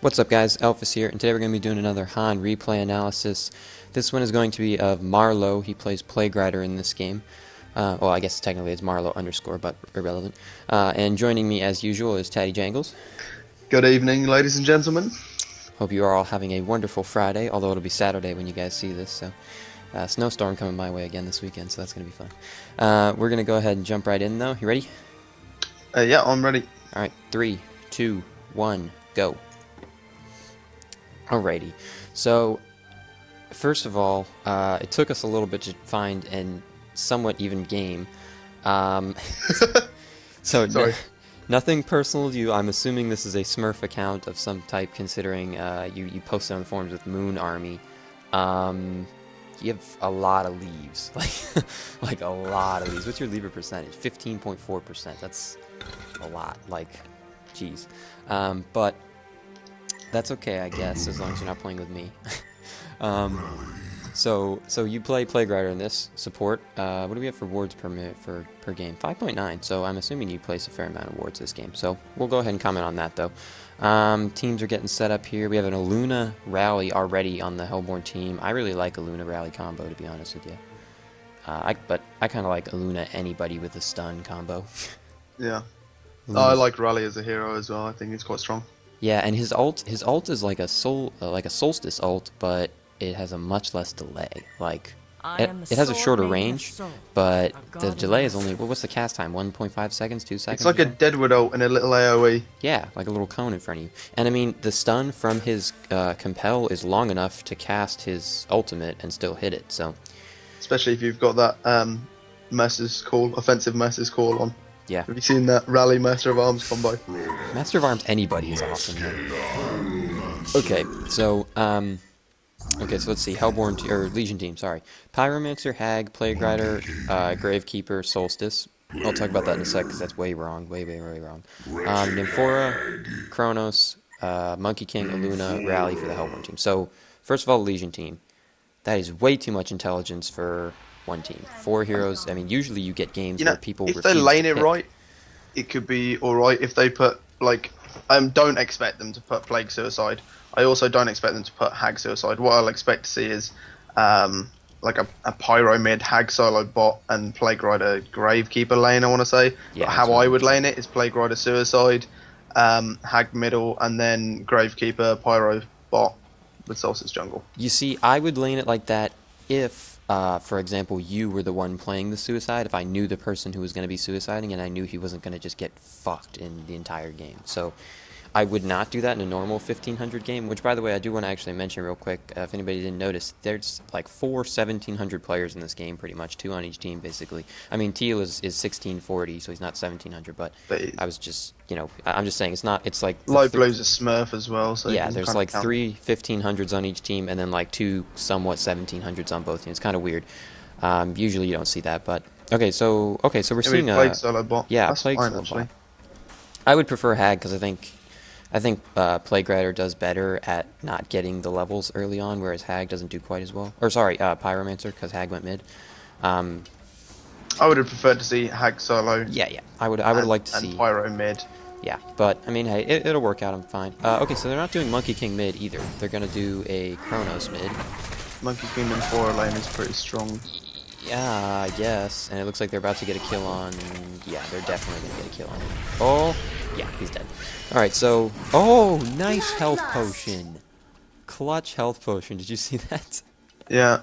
What's up guys, Elfis here, and today we're going to be doing another HoN replay analysis. This one is going to be of Marlow. He plays K+AD in this game. Well, I guess technically it's Marlow _, but irrelevant. And joining me as usual is Taddy Jangles. Good evening, ladies and gentlemen. Hope you are all having a wonderful Friday, although it'll be Saturday when you guys see this, so... snowstorm coming my way again this weekend, so that's going to be fun. We're going to go ahead and jump right in though. You ready? Yeah, I'm ready. Alright, 3, 2, 1, go. Alrighty, so first of all, it took us a little bit to find a somewhat even game. So nothing personal to you. I'm assuming this is a Smurf account of some type, considering you posted on the forums with Moon Army. You have a lot of leaves, like a lot of leaves. What's your leaver percentage? 15.4%. That's a lot. Like, jeez. But that's okay, I guess, as long as you're not playing with me. So you play K+AD in this support. What do we have for wards per minute per game? 5.9. So I'm assuming you place a fair amount of wards this game. So we'll go ahead and comment on that though. Teams are getting set up here. We have an Aluna Rally already on the Hellborn team. I really like Aluna Rally combo, to be honest with you. But I kind of like Aluna anybody with a stun combo. Yeah. I like Rally as a hero as well. I think he's quite strong. Yeah, and his ult is like a Solstice ult, but it has a much less delay. Like it has a shorter range, but the delay is only, what's the cast time? 1.5 seconds, 2 seconds? It's like a Deadwood ult and a little AoE. Yeah, like a little cone in front of you. And I mean, the stun from his compel is long enough to cast his ultimate and still hit it. So, especially if you've got that Mercer's Call, offensive Mercer's Call on. Yeah. Have you seen that Rally Master of Arms combo? Master of Arms anybody is awesome, man. Okay, so so let's see. Hellborn or Legion team, sorry. Pyromancer, Hag, K+AD, Gravekeeper, Solstice. I'll talk about that in a sec because that's way wrong, way wrong. Nymphora, Kronos, Monkey King, Aluna, Rally for the Hellborn team. So first of all, Legion team. That is way too much intelligence for one team. 4 heroes. I mean, usually you get games where people if they lane it pick. right, it could be alright. If they put, like, don't expect them to put Plague Suicide. I also don't expect them to put Hag Suicide. What I'll expect to see is like a Pyro mid, Hag solo bot, and K+AD Gravekeeper lane, I want to say. Yeah, but how I would lane it is K+AD Suicide, Hag middle, and then Gravekeeper, Pyro bot with Solstice jungle. You see, I would lane it like that if, for example, you were the one playing the suicide, if I knew the person who was going to be suiciding and I knew he wasn't going to just get fucked in the entire game. So I would not do that in a normal 1500 game, which, by the way, I do want to actually mention real quick, if anybody didn't notice, there's like 4 1700 players in this game, pretty much, 2 on each team, basically. I mean, Teal is 1640, so he's not 1700, but I was just, I'm just saying, it's like... Light Blue's a Smurf as well, so... Yeah, there's like 3 1500s on each team, and then like 2 somewhat 1700s on both teams. It's kind of weird. Usually you don't see that, but... Okay, so we're seeing Plague solo bot. Yeah, that's Plague fine, solo actually. bot. I would prefer Hag, because I think K+AD does better at not getting the levels early on, whereas Hag doesn't do quite as well. Or sorry, Pyromancer, because Hag went mid. I would have preferred to see Hag solo. Yeah. I would have liked to see... And Pyro mid. Yeah, but, I mean, hey, it'll work out, I'm fine. Okay, so they're not doing Monkey King mid either. They're going to do a Kronos mid. Monkey King and 4 lane is pretty strong. Yeah, I guess. And it looks like they're about to get a kill on... Yeah, they're definitely going to get a kill on him. Oh, yeah, he's dead. Alright, so... Oh, nice health potion. Clutch health potion. Did you see that? Yeah.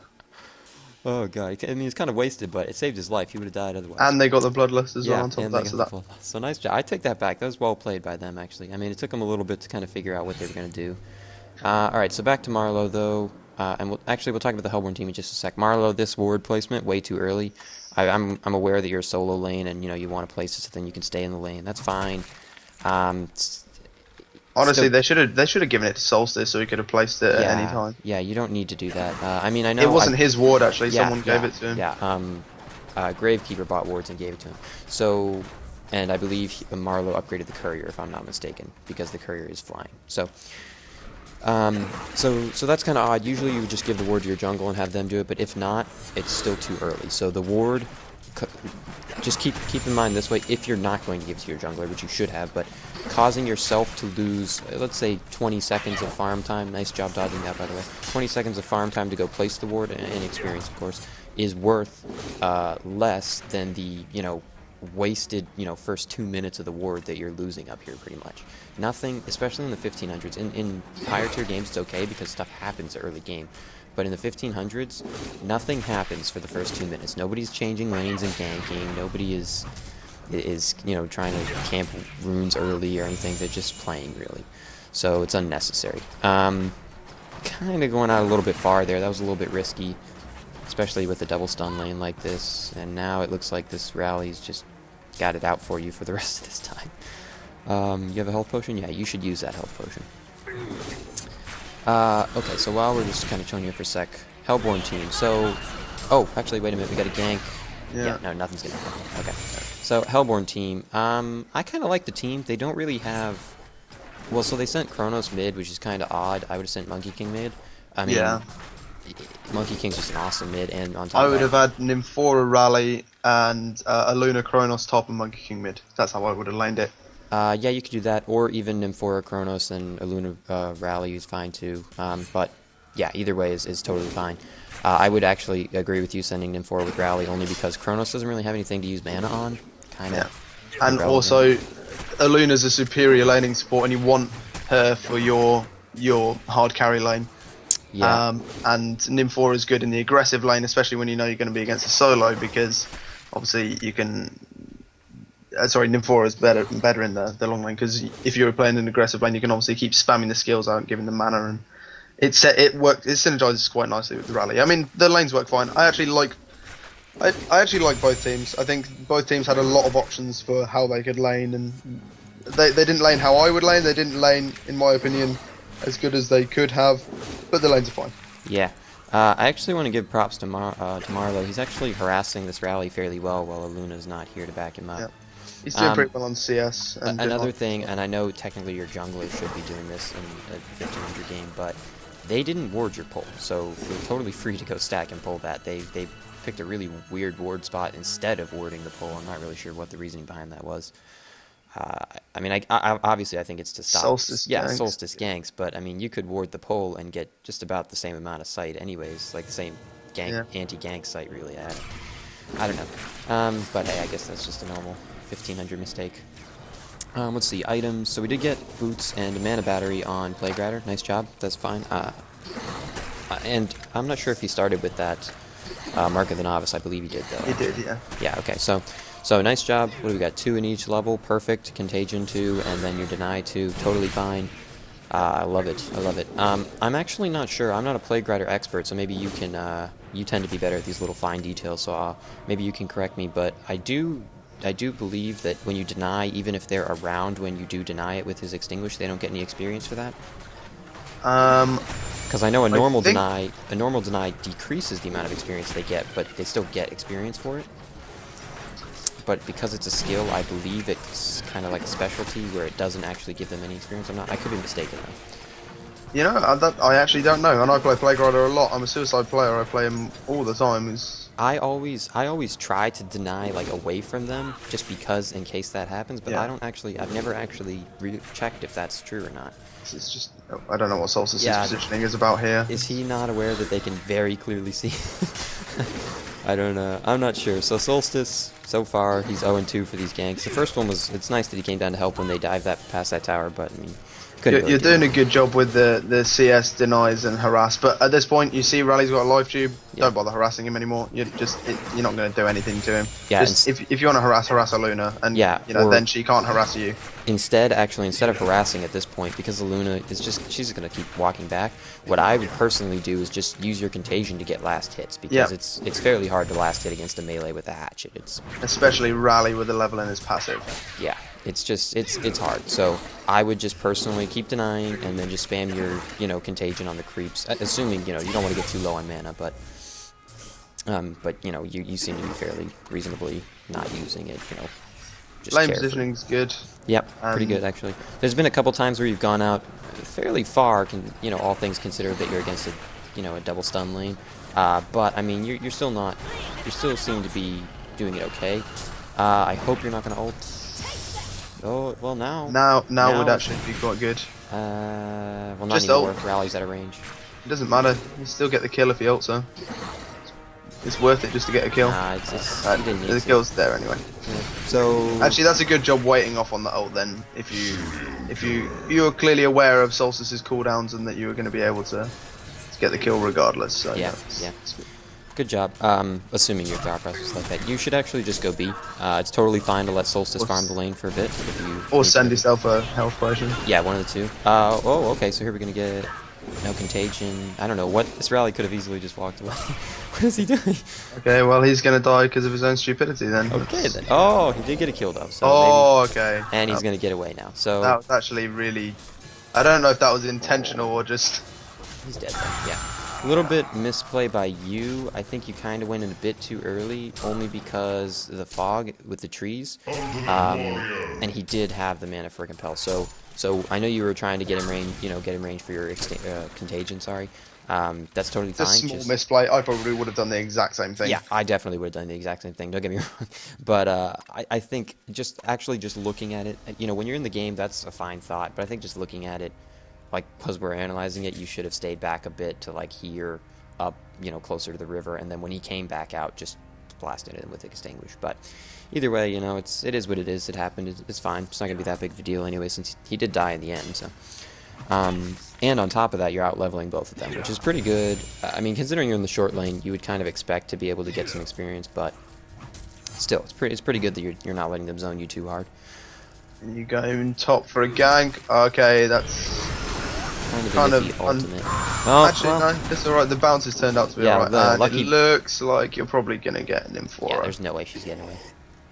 Oh, God. I mean, it's kind of wasted, but it saved his life. He would have died otherwise. And they got the Bloodlust as well on top of that. So nice job. I take that back. That was well played by them, actually. I mean, it took them a little bit to kind of figure out what they were going to do. Alright, so back to Marlow, though. And we'll talk about the Hellborn team in just a sec. Marlow, this ward placement, way too early. I'm aware that you're a solo lane and, you want to place it so then you can stay in the lane. That's fine. Honestly, they should have given it to Solstice so he could have placed it at any time. Yeah, you don't need to do that. I mean, I know... It wasn't his ward, actually. Yeah, Someone gave it to him. Yeah, Gravekeeper bought wards and gave it to him. So, and I believe Marlow upgraded the Courier, if I'm not mistaken, because the Courier is flying. So that's kind of odd. Usually you would just give the ward to your jungle and have them do it, but if not, it's still too early. So the ward just keep in mind this way, if you're not going to give it to your jungler, which you should have, but causing yourself to lose, let's say 20 seconds of farm time, nice job dodging that by the way, 20 seconds of farm time to go place the ward, and experience of course, is worth less than the, wasted, first 2 minutes of the ward that you're losing up here pretty much. Nothing, especially in the 1500s, in higher tier games it's okay because stuff happens early game. But in the 1500s, nothing happens for the first 2 minutes. Nobody's changing lanes and ganking. Nobody is trying to camp runes early or anything. They're just playing, really. So it's unnecessary. Kind of going out a little bit far there. That was a little bit risky, especially with a double stun lane like this. And now it looks like this rally's just got it out for you for the rest of this time. You have a health potion? Yeah, you should use that health potion. Okay, so while we're just kind of chilling here for a sec, Hellborn team. So, oh, actually, wait a minute, we got a gank. Yeah, no, nothing's gonna happen. Okay, so Hellborn team. I kind of like the team. They don't really have. Well, so they sent Kronos mid, which is kind of odd. I would have sent Monkey King mid. I mean, yeah. Monkey King's just an awesome mid, and on top I of would that, have had Nymphora Rally and a Luna Kronos top and Monkey King mid. That's how I would have laned it. Yeah, you could do that, or even Nymphora Kronos and a Luna Rally is fine too. But yeah, either way is totally fine. I would actually agree with you sending Nymphora with Rally only because Kronos doesn't really have anything to use mana on. Kind of. Yeah. And also, Luna's a superior laning support, and you want her for your hard carry lane. Yeah. And Nymphora is good in the aggressive lane, especially when you know you're going to be against a solo, because obviously you can. Sorry, Nymphora is better in the long lane, because if you're playing an aggressive lane, you can obviously keep spamming the skills out and giving them mana, and it synergizes quite nicely with the rally. I mean, the lanes work fine. I actually like both teams. I think both teams had a lot of options for how they could lane, and they didn't lane how I would lane. They didn't lane, in my opinion, as good as they could have, but the lanes are fine. Yeah. I actually want to give props to Marlo. He's actually harassing this rally fairly well while Luna's not here to back him up. Yeah. He's doing pretty well on CS. And another thing, and I know technically your jungler should be doing this in a 1500 game, but they didn't ward your pull, so you're totally free to go stack and pull that. They picked a really weird ward spot instead of warding the pull. I'm not really sure what the reasoning behind that was. I mean, I obviously I think it's to stop. Solstice ganks. Solstice ganks, but I mean, you could ward the pull and get just about the same amount of sight anyways, like the same gank, anti-gank sight really. I don't know. But hey, I guess that's just a normal 1500 mistake. Let's see, items. So we did get boots and a mana battery on Plague. Nice job. That's fine. And I'm not sure if he started with that Mark of the Novice. I believe he did, though. He did, yeah. Yeah, okay. So nice job. What do we got? 2 in each level. Perfect. Contagion 2, and then your Deny 2. Totally fine. I love it. I love it. I'm actually not sure. I'm not a Plague expert, so maybe you can... you tend to be better at these little fine details, so maybe you can correct me, but I do believe that when you deny, even if they're around when you do deny it with his extinguish, they don't get any experience for that. Because I know a normal deny decreases the amount of experience they get, but they still get experience for it. But because it's a skill, I believe it's kind of like a specialty where it doesn't actually give them any experience. I could be mistaken though. You know, I actually don't know, and I play Plague Rider a lot. I'm a suicide player. I play him all the time. I always try to deny like away from them, just because in case that happens. But yeah. I've never actually checked if that's true or not. It's just, I don't know what Solstice's positioning is about here. Is he not aware that they can very clearly see? I don't know. I'm not sure. So Solstice, so far, he's 0-2 for these ganks. The first one it's nice that he came down to help when they dived past that tower, but I mean, you're doing a good job with the CS denies and harass, but at this point, you see Rally's got a life tube. Yeah. Don't bother harassing him anymore. You're not going to do anything to him. Yeah. Just, if you want to harass a Luna, and then she can't harass you. Instead of harassing at this point, because the Luna is she's going to keep walking back. What I would personally do is just use your Contagion to get last hits, because it's fairly hard to last hit against a melee with a hatchet. Especially Rally with a level in his passive. Yeah. It's hard. So I would just personally keep denying and then just spam your Contagion on the creeps, assuming you don't want to get too low on mana, but you seem to be fairly reasonably not using it. Just lane positioning's good. Yep, pretty good actually. There's been a couple times where you've gone out fairly far, all things considered, that you're against a double stun lane. But I mean, you're still not. You still seem to be doing it okay. I hope you're not gonna ult. Oh, well now. Now would actually be quite good. Well, not Just anymore. ult. Rally's out of range. It doesn't matter. You still get the kill if he ults, so it's worth it just to get a kill. Nah, he didn't need The to. kill's there anyway. Yeah. So Actually, that's a good job waiting off on the ult then. If you were clearly aware of Solstice's cooldowns and that you were going to be able to get the kill regardless. So Yeah, it's- yeah. it's good. good job. Assuming your thought process is like that, you should actually just go B. It's totally fine to let Solstice farm the lane for a bit. If you Or need send to. yourself a health potion. Yeah, one of the two. Oh, okay. So here we're gonna get no contagion. I don't know what this rally could have easily just walked away. What is he doing? Okay, well he's going to die because of his own stupidity then. Okay then. Oh, he did get a kill though. So Oh, okay. maybe, and he's gonna get away now. So That was actually really. I don't know if that was intentional or just. he's dead then. Yeah. A little bit misplay by you. I think you kind of went in a bit too early, only because of the fog with the trees. And he did have the mana for Compel. So I know you were trying to get him range, get him range for your contagion. Sorry. That's totally It's a fine. small misplay. I probably would have done the exact same thing. Yeah, I definitely would have done the exact same thing. Don't get me wrong, but I think just looking at it, when you're in the game, that's a fine thought. But I think just looking at it, like, because we're analyzing it, you should have stayed back a bit to like here, up, closer to the river, and then when he came back out, just blasted it with extinguish. But either way, it is what it is. It happened. It's fine. It's not gonna be that big of a deal anyway, since he did die in the end. So. And on top of that, you're out leveling both of them, which is pretty good. I mean, considering you're in the short lane, you would kind of expect to be able to get some experience, but still, it's pretty good that you're not letting them zone you too hard. You go in top for a gank. Okay, that's Kind of un- ultimate. Oh, actually well, no, that's alright. The bounce has turned out to be Yeah, alright, the and lucky- it looks like you're probably gonna get an yeah, Infora. there's no way she's getting away.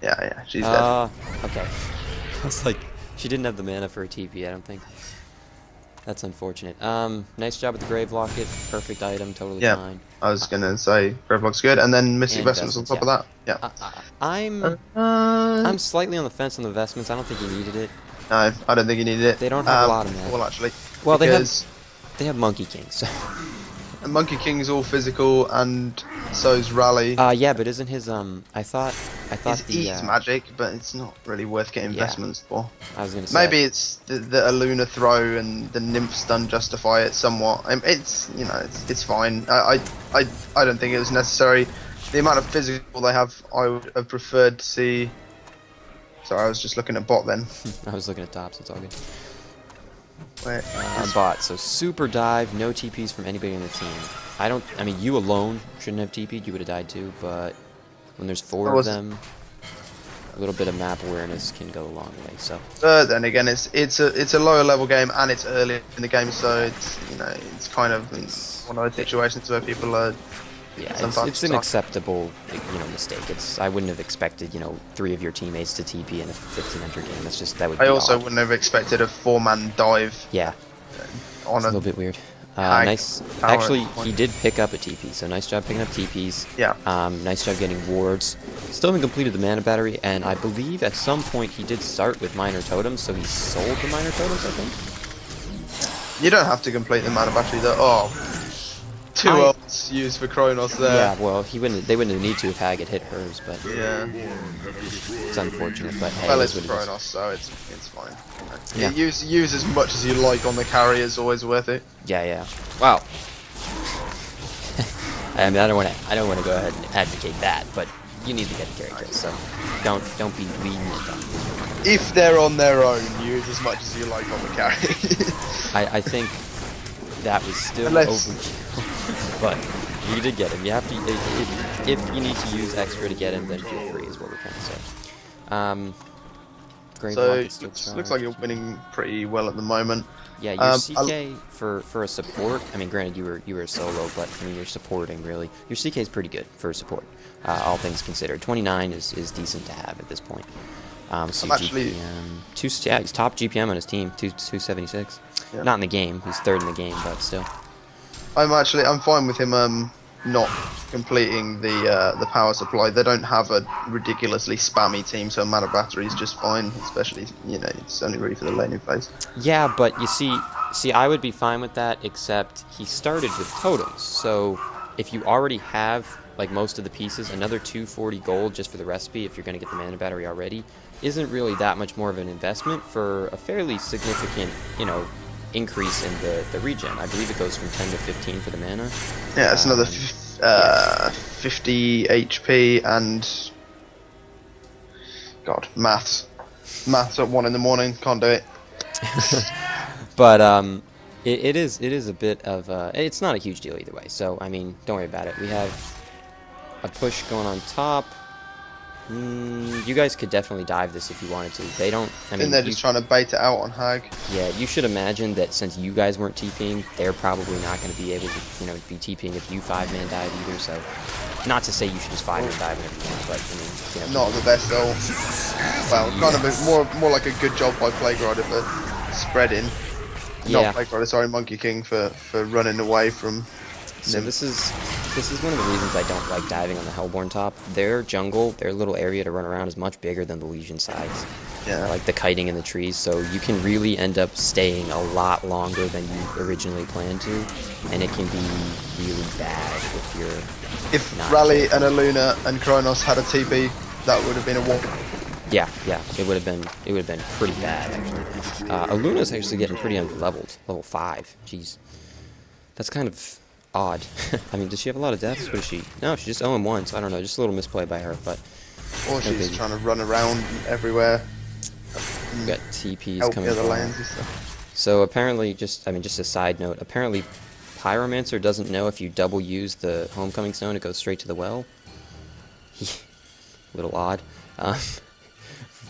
Yeah, she's dead. Okay. I was like, she didn't have the mana for a TP, I don't think. That's unfortunate. Nice job with the Grave Locket. Perfect item, totally Yeah. fine. I was gonna say Gravlock's good, and then Mystic And Vestments on top Vestments, of that. Yeah. I'm slightly on the fence on the Vestments. I don't think you needed it. No, I don't think you needed it. They don't have a lot of mana. Well, actually, Well, because they have Monkey King, so. Monkey King's all physical, and so's Rally. Yeah, but isn't his I thought It the eats magic, but it's not really worth getting Yeah. investments for. I was gonna say Maybe it's the Aluna throw and the Nymph stun justify it somewhat. It's it's fine. I don't think it was necessary. The amount of physical they have, I would have preferred to see. Sorry, I was just looking at bot then. I was looking at tops. It's all good. Wait, Bot. So super dive, no TPs from anybody on the team. I mean, you alone shouldn't have TP'd. You would have died too. But when there's four of them, a little bit of map awareness can go a long way. So. But then again, it's a lower level game and it's early in the game, so it's it's kind of one of those situations where people are. Yeah, Sometimes it's an suck. acceptable, mistake. I wouldn't have expected, 3 of your teammates to TP in a 1500 game. That would be I also odd. wouldn't have expected a 4-man dive Yeah, on it's a little bit weird. hag Nice. power Actually, point. he did pick up a TP, so nice job picking up TPs. Yeah. Nice job getting wards. Still haven't completed the mana battery, and I believe at some point he did start with minor totems, so he sold the minor totems, I think. You don't have to complete the mana battery though. Oh, two ults used for Kronos there. Yeah, well, they wouldn't need to if Hag had hit hers, but Yeah. it's unfortunate. But hey, Well, it it's is what it is. Kronos, so it's fine. Yeah. Use as much as you like on the carry. It's always worth it. Yeah. Wow. I mean, I don't want to go ahead and advocate that, but you need to get the character, so don't be lenient on this. If they're on their own, use as much as you like on the carry. I think that was still Unless- overkill, but you did get him. You have to if you need to use extra to get him, then feel free, is what we're trying to say. Grave So Locket's still looks like you're charged. winning pretty well at the moment. Yeah, your I'll- CK for a support. I mean, granted you were a solo, but I mean you're supporting really. Your CK is pretty good for a support, all things considered. 29 is decent to have at this point. So I'm actually- GPM, he's top GPM on his team, 276. Yeah. Not in the game. He's third in the game, but still. I'm fine with him not completing the power supply. They don't have a ridiculously spammy team, so mana battery is just fine. Especially it's only really for the laning phase. Yeah, but you see, I would be fine with that, except he started with totems. So if you already have like most of the pieces, another 240 gold just for the recipe if you're going to get the mana battery already isn't really that much more of an investment for a fairly significant, increase in the regen. I believe it goes from 10 to 15 for the mana. Yeah, it's another 50 HP and God, maths at 1 in the morning, can't do it. But it is a bit of it's not a huge deal either way. So I mean, don't worry about it. We have a push going on top. You guys could definitely dive this if you wanted to. They don't. I mean, they're just trying to bait it out on Hag. Yeah, you should imagine that since you guys weren't TPing, they're probably not going to be able to, be TPing if you 5-man dive either. So, not to say you should just 5-man dive whenever you want, but I mean, not the best though. Well, kind of more like a good job by Playgrider for spreading. Yeah. Not Playgrider, sorry, Monkey King for running away from. So this is one of the reasons I don't like diving on the Hellborn top. Their jungle, their little area to run around is much bigger than the Legion sides. Yeah. Like the kiting in the trees, so you can really end up staying a lot longer than you originally planned to, and it can be really bad if you're. If not Rally careful. and Aluna and Kronos had a TP, that would have been a war. Yeah, it would have been pretty bad actually. Aluna's actually getting pretty under-leveled, level 5. Jeez, that's kind of odd. I mean, does she have a lot of deaths? What is she? No, she's just 0-1, so I don't know, just a little misplay by her, but. Or she's trying to run around everywhere. We got TPs Help coming the other from. lanes and stuff. So apparently, just a side note. Apparently, Pyromancer doesn't know if you double use the Homecoming Stone, it goes straight to the well. Little odd.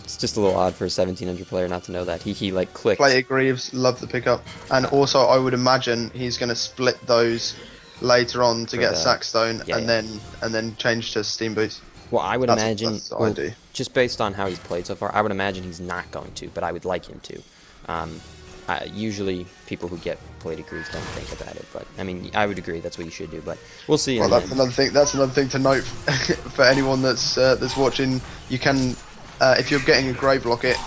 It's just a little odd for a 1700 player not to know that. He like clicked. Player Greaves, love the pickup, and also I would imagine he's going to split those later on to get a Sackstone, Yeah, and then change to Steam Boots. Well, I would imagine, that's what I do. just based on how he's played so far, I would imagine he's not going to, but I would like him to. Usually, people who get K+AD Greaves don't think about it, but I mean, I would agree that's what you should do. But we'll see. Well, that's another thing. That's another thing to note for anyone that's watching. You can, if you're getting a Grave Locket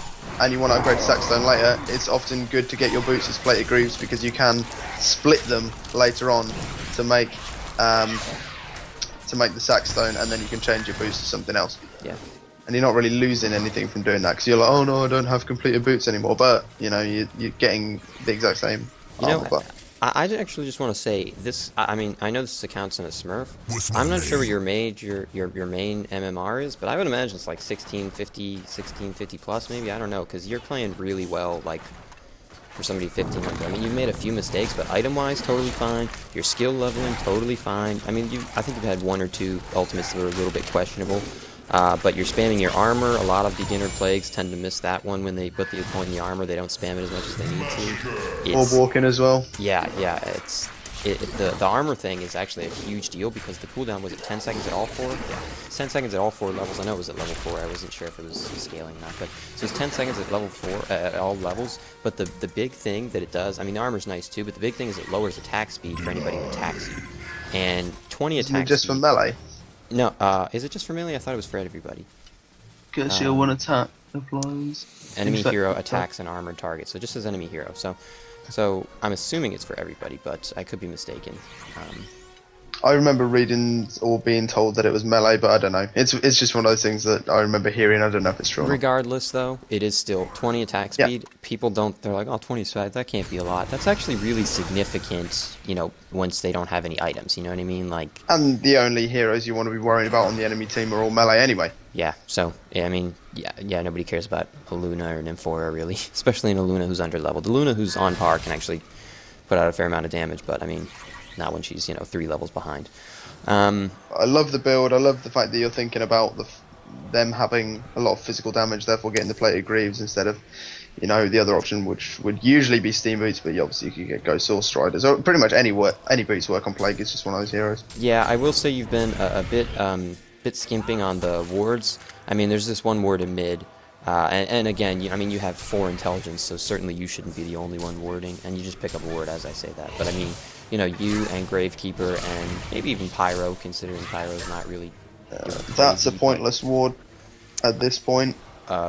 and you want to upgrade to Sackstone later, it's often good to get your boots as K+AD Greaves because you can split them later on to make the Sackstone, and then you can change your boots to something else. Yeah. And you're not really losing anything from doing that because you're like, oh no, I don't have completed boots anymore. But you're getting the exact same. I actually just want to say this. I mean, I know this accounts in a Smurf. I'm not sure what your main MMR is, but I would imagine it's like 1650 plus maybe. I don't know, because you're playing really well. Like for somebody 1500. I mean, you've made a few mistakes, but item-wise, totally fine. Your skill leveling, totally fine. I mean, I think you've had 1 or 2 ultimates that were a little bit questionable. But you're spamming your armor. A lot of beginner plagues tend to miss that one when they put the point in the armor. They don't spam it as much as they need to. Orb walking as well. Yeah. The armor thing is actually a huge deal because the cooldown was at 10 seconds at all 4. Yeah, it's 10 seconds at all 4 levels. I know it was at level 4. I wasn't sure if it was scaling or not, but so it's 10 seconds at level 4 at all levels. But the big thing that it does, I mean, the armor's nice too, but the big thing is it lowers attack speed for anybody who attacks you. And 20 Isn't attack it just speed, for melee? No, is it just for melee? I thought it was for everybody. Get shield 1 attack applies. Enemy hero attacks an armored target, so just as enemy hero. So I'm assuming it's for everybody, but I could be mistaken. I remember reading or being told that it was melee, but I don't know. It's just one of those things that I remember hearing. I don't know if it's true. Regardless, though, it is still 20 attack speed. Yeah. People don't. They're like, oh, 20 speed. That can't be a lot. That's actually really significant. Once they don't have any items. You know what I mean? Like. And the only heroes you want to be worrying about on the enemy team are all melee anyway. Yeah. So I mean, yeah. Nobody cares about a Luna or an Amphora really, especially in a Luna who's underleveled. The Luna who's on par can actually put out a fair amount of damage, but I mean. Not when she's 3 levels behind. I love the build. I love the fact that you're thinking about them having a lot of physical damage, therefore getting the K+AD Greaves instead of the other option, which would usually be Steam Boots, but obviously you could get Ghost Sword Striders. Or pretty much any boots work on Plague. It's just one of those heroes. Yeah, I will say you've been a bit skimping on the wards. I mean, there's this one ward in mid. And again, you have 4 intelligence, so certainly you shouldn't be the only one warding, and you just pick up a ward as I say that. But I mean, you and Gravekeeper and maybe even Pyro, considering Pyro's not really... that's a pointless ward at this point.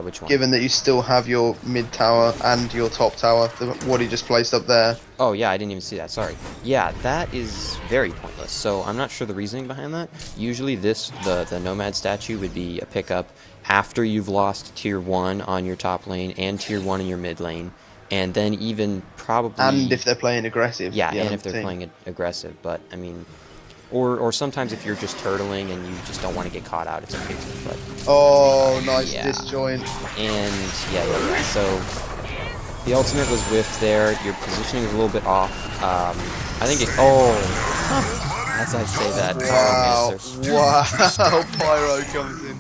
Which one? Given that you still have your mid tower and your top tower, what he just placed up there. Oh yeah, I didn't even see that. Sorry. Yeah, that is very pointless. So I'm not sure the reasoning behind that. Usually the Nomad statue would be a pickup after you've lost tier 1 on your top lane and tier 1 in your mid lane, and then even probably. And if they're playing aggressive. Yeah, and if they're playing aggressive. But I mean, or sometimes if you're just turtling and you just don't want to get caught out, it's okay too. But oh, nice yeah. disjoint. And yeah. So the ultimate was whiffed there. Your positioning is a little bit off. I think it. Oh, as I say that. Wow! Pyro comes in.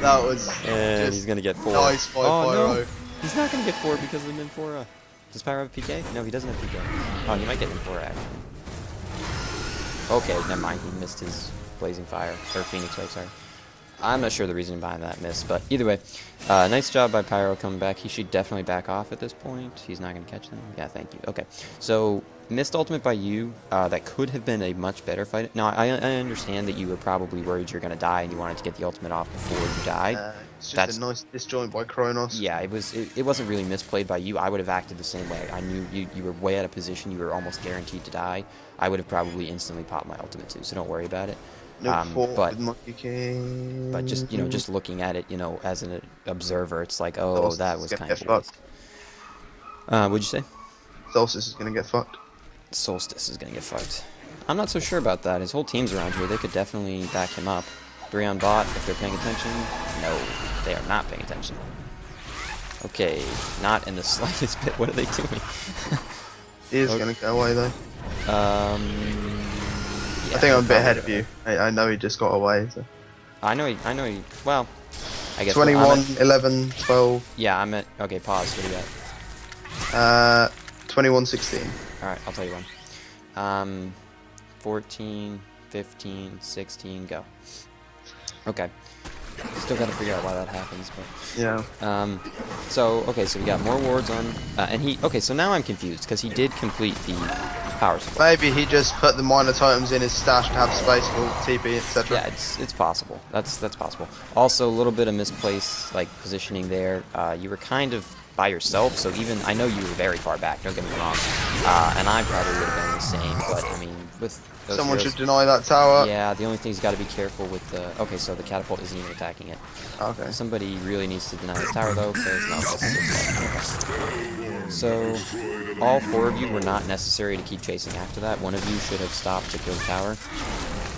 That was. And just he's gonna get 4. Nice by Pyro. No. He's not gonna get 4 because of the Nymphora. Does Pyro have PK? No, he doesn't have PK. Oh, he might get Nymphora actually. Okay, never mind. He missed his Blazing Fire or Phoenix Wave. Sorry. I'm not sure the reason behind that miss, but either way, nice job by Pyro coming back. He should definitely back off at this point. He's not going to catch them. Yeah, thank you. Okay, so missed ultimate by you. That could have been a much better fight. Now, I understand that you were probably worried you're going to die and you wanted to get the ultimate off before you died. It's just a nice disjoint by Kronos. Yeah, it wasn't really misplayed by you. I would have acted the same way. I knew you were way out of position. You were almost guaranteed to die. I would have probably instantly popped my ultimate too, so don't worry about it. But just just looking at it, as an observer, it's like, oh, that was kind of fucked. What'd you say? Solstice is gonna get fucked. Solstice is gonna get fucked. I'm not so sure about that. His whole team's around here. They could definitely back him up. 3 on bot if they're paying attention. No, they are not paying attention. Okay, not in the slightest bit. What are they doing? He is gonna go away though. Yeah, I think I'm a bit ahead of you. I know he just got away. So. I know he. Well, I guess. 21, 11, 12. Yeah, I'm at. Okay, pause. What do you got? 21, 16. All right, I'll tell you when. 14, 15, 16, go. Okay. Still gotta figure out why that happens, but yeah. So we got more wards on, and he. Okay, so now I'm confused because he did complete the power supply. Maybe he just put the minor items in his stash to have space for TP, etc. Yeah, it's possible. That's possible. Also, a little bit of misplaced positioning there. You were kind of by yourself, so even I know you were very far back. Don't get me wrong, and I probably would have been the same. But I mean, with those someone heroes, should deny that tower. Yeah, the only thing he's got to be careful with the. Okay, so the catapult isn't even attacking it. Okay. Somebody really needs to deny the tower though, because no, this is okay. So all 4 of you were not necessary to keep chasing after that. One of you should have stopped to kill the tower.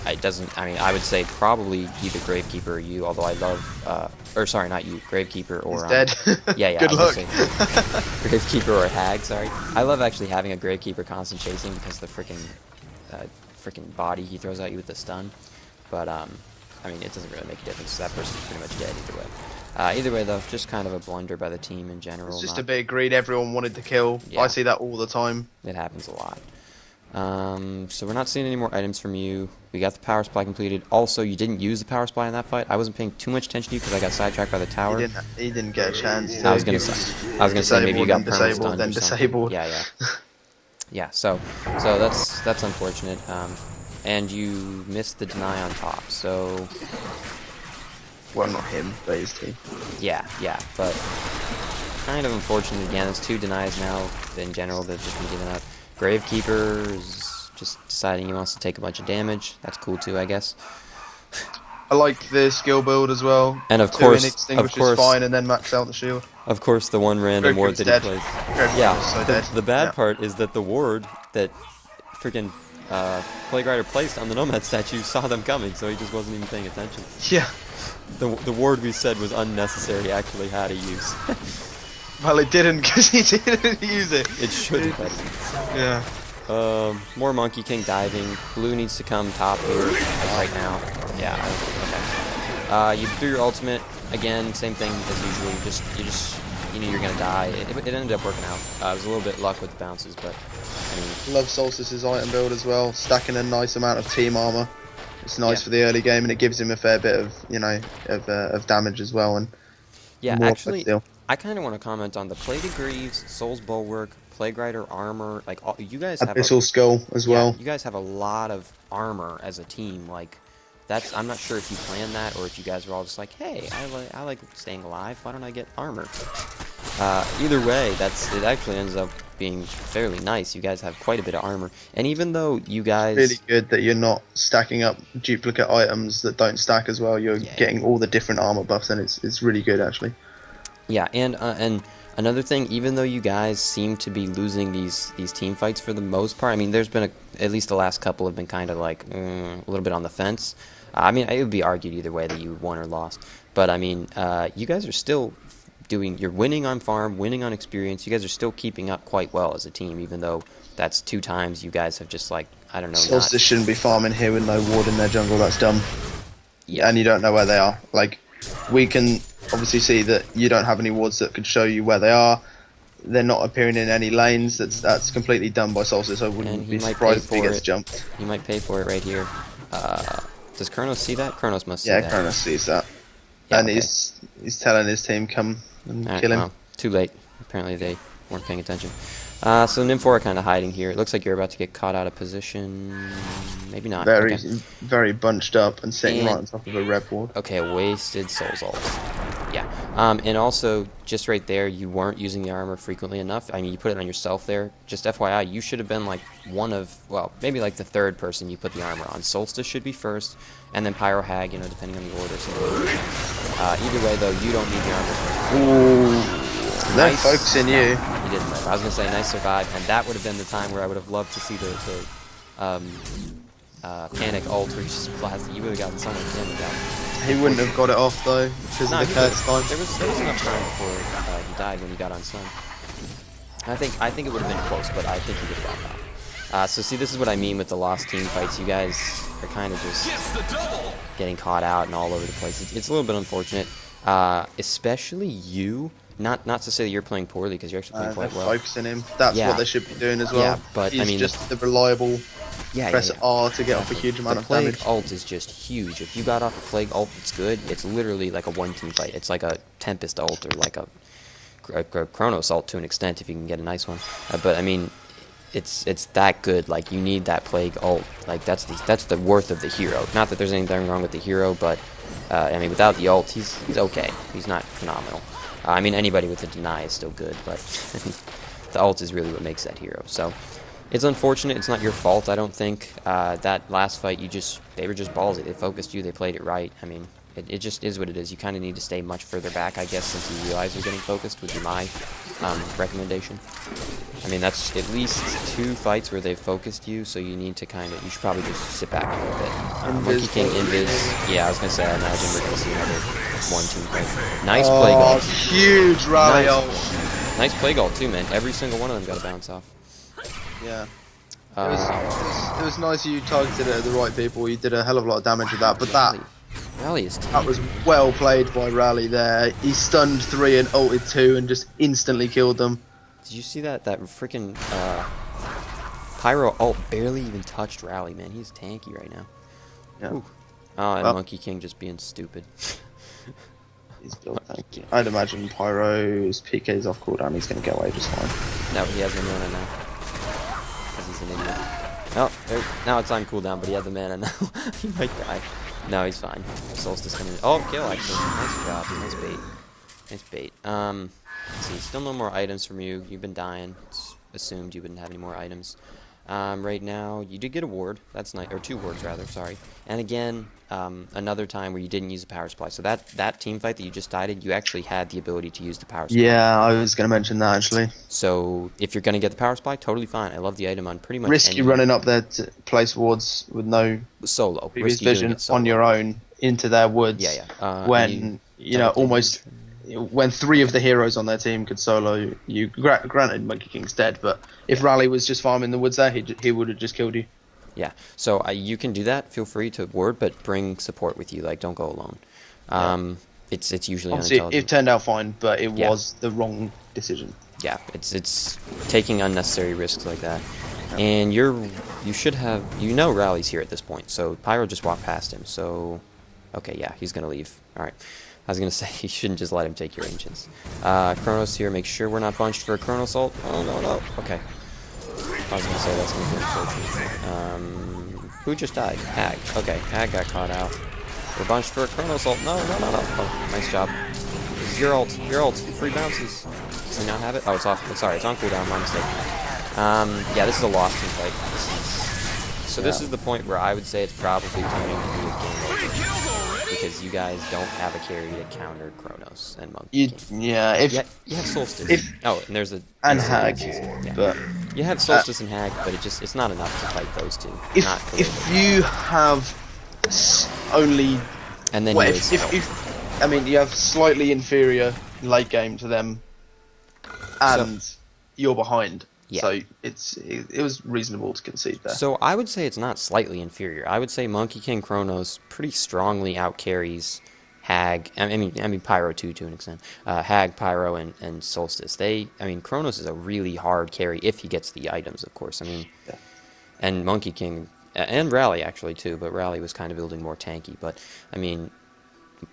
It doesn't. I mean, I would say probably either Gravekeeper or you. Although I love, or sorry, not you, Gravekeeper or. He's dead. Yeah. Good luck. Gravekeeper or Hag. Sorry. I love actually having a Gravekeeper constant chasing because the freaking body he throws at you with the stun. But I mean, it doesn't really make a difference. That person's pretty much dead either way. Either way, though, just kind of a blunder by the team in general. It's just a bit of greed. Everyone wanted to kill. Yeah. I see that all the time. It happens a lot. So we're not seeing any more items from you. We got the power supply completed. Also, you didn't use the power supply in that fight. I wasn't paying too much attention to you because I got sidetracked by the tower. He didn't get a chance. To I was gonna say maybe you got disabled, then disabled. Yeah. Yeah. So that's unfortunate. And you missed the deny on top. So. Well, not him, but his team. Yeah, but kind of unfortunate again. There's 2 denies now in general that have just been given up. Gravekeeper is just deciding he wants to take a bunch of damage. That's cool too, I guess. I like the skill build as well. And of course, is fine, and then max out the shield. Of course, the one random ward that he plays. Yeah, so the bad part is that the ward that freaking K+AD placed on the Nomad statue saw them coming, so he just wasn't even paying attention. Yeah. The ward we said was unnecessary actually had a use. Well, it didn't because he didn't use it. It should have. Yeah. More Monkey King diving. Blue needs to come top here right now. Yeah. Okay. You threw your ultimate again. Same thing as usual. You knew you're gonna die. It ended up working out. It was a little bit luck with the bounces, but I mean. Love Solstice's item build as well. Stacking a nice amount of team armor. It's nice for the early game, and it gives him a fair bit of of damage as well. And yeah, actually, I kind of want to comment on the Plated Greaves, Soul's Bulwark, K+AD armor. Like you guys have Abyssal Skull as well. You guys have a lot of armor as a team. Like I'm not sure if you planned that or if you guys were all just like, hey, I like staying alive. Why don't I get armor? Either way, it actually ends up being fairly nice. You guys have quite a bit of armor, and even though you guys Really good that you're not stacking up duplicate items that don't stack as well. You're getting all the different armor buffs, and it's really good actually. Yeah, and another thing, even though you guys seem to be losing these team fights for the most part, I mean, there's been at least the last couple have been kind of like a little bit on the fence. I mean, it would be argued either way that you won or lost, but I mean, you guys are still you're winning on farm, winning on experience. You guys are still keeping up quite well as a team, even though that's 2 times you guys have just like, I don't know. Solstice shouldn't be farming here with no ward in their jungle. That's dumb. Yeah, and you don't know where they are. Like, we can obviously see that you don't have any wards that could show you where they are. They're not appearing in any lanes. That's completely done by Solstice. I wouldn't be surprised if he gets jumped. He might pay for it right here. Does Kronos see that? Kronos must see that. Yeah, Kronos sees that. Yeah, and okay. he's telling his team come and kill him. Well, too late. Apparently they weren't paying attention. So Nympho are kind of hiding here. It looks like you're about to get caught out of position. Maybe not. Very bunched up and sitting right on top of a red ward. Okay, wasted Soul's ult. Yeah. And also, just right there, you weren't using the armor frequently enough. I mean, you put it on yourself there. Just FYI, you should have been like well, maybe like the 3rd person you put the armor on. Solstice should be first, and then Pyro Hag, you know, depending on the order. Either way, though, you don't need the armor. Ooh. They're focusing you. He didn't live. I was going to say, nice survive, and that would have been the time where I would have loved to see the panic ult where you just blast it. You would have gotten so much damage out. He wouldn't have got it off, though, because of the curse time. There was enough time before he died when he got on stun. I think it would have been close, but I think he would have gotten that. So see, this is what I mean with the lost team fights. You guys are kind of just getting caught out and all over the place. It's a little bit unfortunate, especially you. Not to say that you're playing poorly, because you're actually playing quite well. Focusing him. That's what they should be doing as well. Yeah, but he's I mean, just the reliable. Press R to get off a huge amount of damage. The Plague ult is just huge. If you got off a Plague ult, it's good. It's literally like a 1-team fight. It's like a Tempest ult or like a Kronos ult to an extent if you can get a nice one. But I mean, it's that good. Like, you need that Plague ult. Like, that's the worth of the hero. Not that there's anything wrong with the hero, but I mean, without the ult, he's okay. He's not phenomenal. I mean, anybody with a deny is still good, but the ult is really what makes that hero. So it's unfortunate. It's not your fault, I don't think. That last fight, they were just ballsy. They focused you. They played it right. I mean, it just is what it is. You kind of need to stay much further back, I guess, since you realize you're getting focused, would be my recommendation. I mean, that's at least 2 fights where they've focused you, so you need to you should probably just sit back a little bit. Monkey King, Invis. Yeah, I was going to say, I imagine we're going to see another 1-team fight. Nice Plague ult. Huge rally ult. Nice Plague ult, too, man. Every single one of them got a bounce off. Yeah. It was nice you targeted it at the right people. You did a hell of a lot of damage with that, but Rally is that was well played by Rally there. He stunned 3 and ulted 2 and just instantly killed them. Did you see that freaking Pyro ult barely even touched Rally, man. He's tanky right now. Yeah. And Monkey King just being stupid. He's still tanky. I'd imagine Pyro's PK's off cooldown. He's going to get away just fine. No, he has no mana now. Because he's an idiot. Oh, now it's on cooldown, but he has the mana now. He might die. No, he's fine. Solstice coming in. Oh, kill, actually. Nice job. Nice bait. Nice bait. Let's see. Still no more items from you. You've been dying. It's assumed you wouldn't have any more items. Right now, you did get a ward. That's nice. Or 2 wards, rather. Sorry. And again, another time where you didn't use the power supply. So that team fight that you just died in, you actually had the ability to use the power supply. Yeah, I was going to mention that, actually. So if you're going to get the power supply, totally fine. I love the item on pretty much risky running up there to place wards with no solo previous vision on your own into their woods. Yeah. When, you know, almost... When 3 of the heroes on their team could solo you, granted Monkey King's dead, but if Rally was just farming the woods there, he would have just killed you. Yeah, so you can do that. Feel free to ward, but bring support with you. Like, don't go alone. It's usually obviously unintelligent. it turned out fine, but it was the wrong decision. Yeah, it's taking unnecessary risks like that. And you should have, Rally's here at this point. So Pyro just walked past him. So okay, yeah, he's gonna leave. All right. I was going to say, you shouldn't just let him take your ancients. Kronos here, make sure we're not bunched for a Kronos ult. Oh, no. Okay. I was going to say, that's going to be unfortunate. Who just died? Hag. Okay, Hag got caught out. We're bunched for a Chronos ult. No, no, no, no. Oh, nice job. This is your ult. Your ult. Free bounces. Does he not have it? Oh, it's off. Sorry, it's on cooldown. My mistake. Yeah, this is a lost team fight. This is the point where I would say it's probably turning to be a game over. Because you guys don't have a carry to counter Chronos and Monkey King. Yeah, if you have Solstice. And there's a and Hag, but you have Solstice and Hag, but it's not enough to fight those two. If you have only and then I mean you have slightly inferior late game to them, and you're behind. Yeah. So it was reasonable to concede there. So I would say it's not slightly inferior. I would say Monkey King Chronos pretty strongly outcarries Hag. I mean Pyro too, to an extent. Hag, Pyro, and Solstice. Chronos is a really hard carry if he gets the items, of course. And Monkey King and Rally actually too, but Rally was kind of building more tanky. But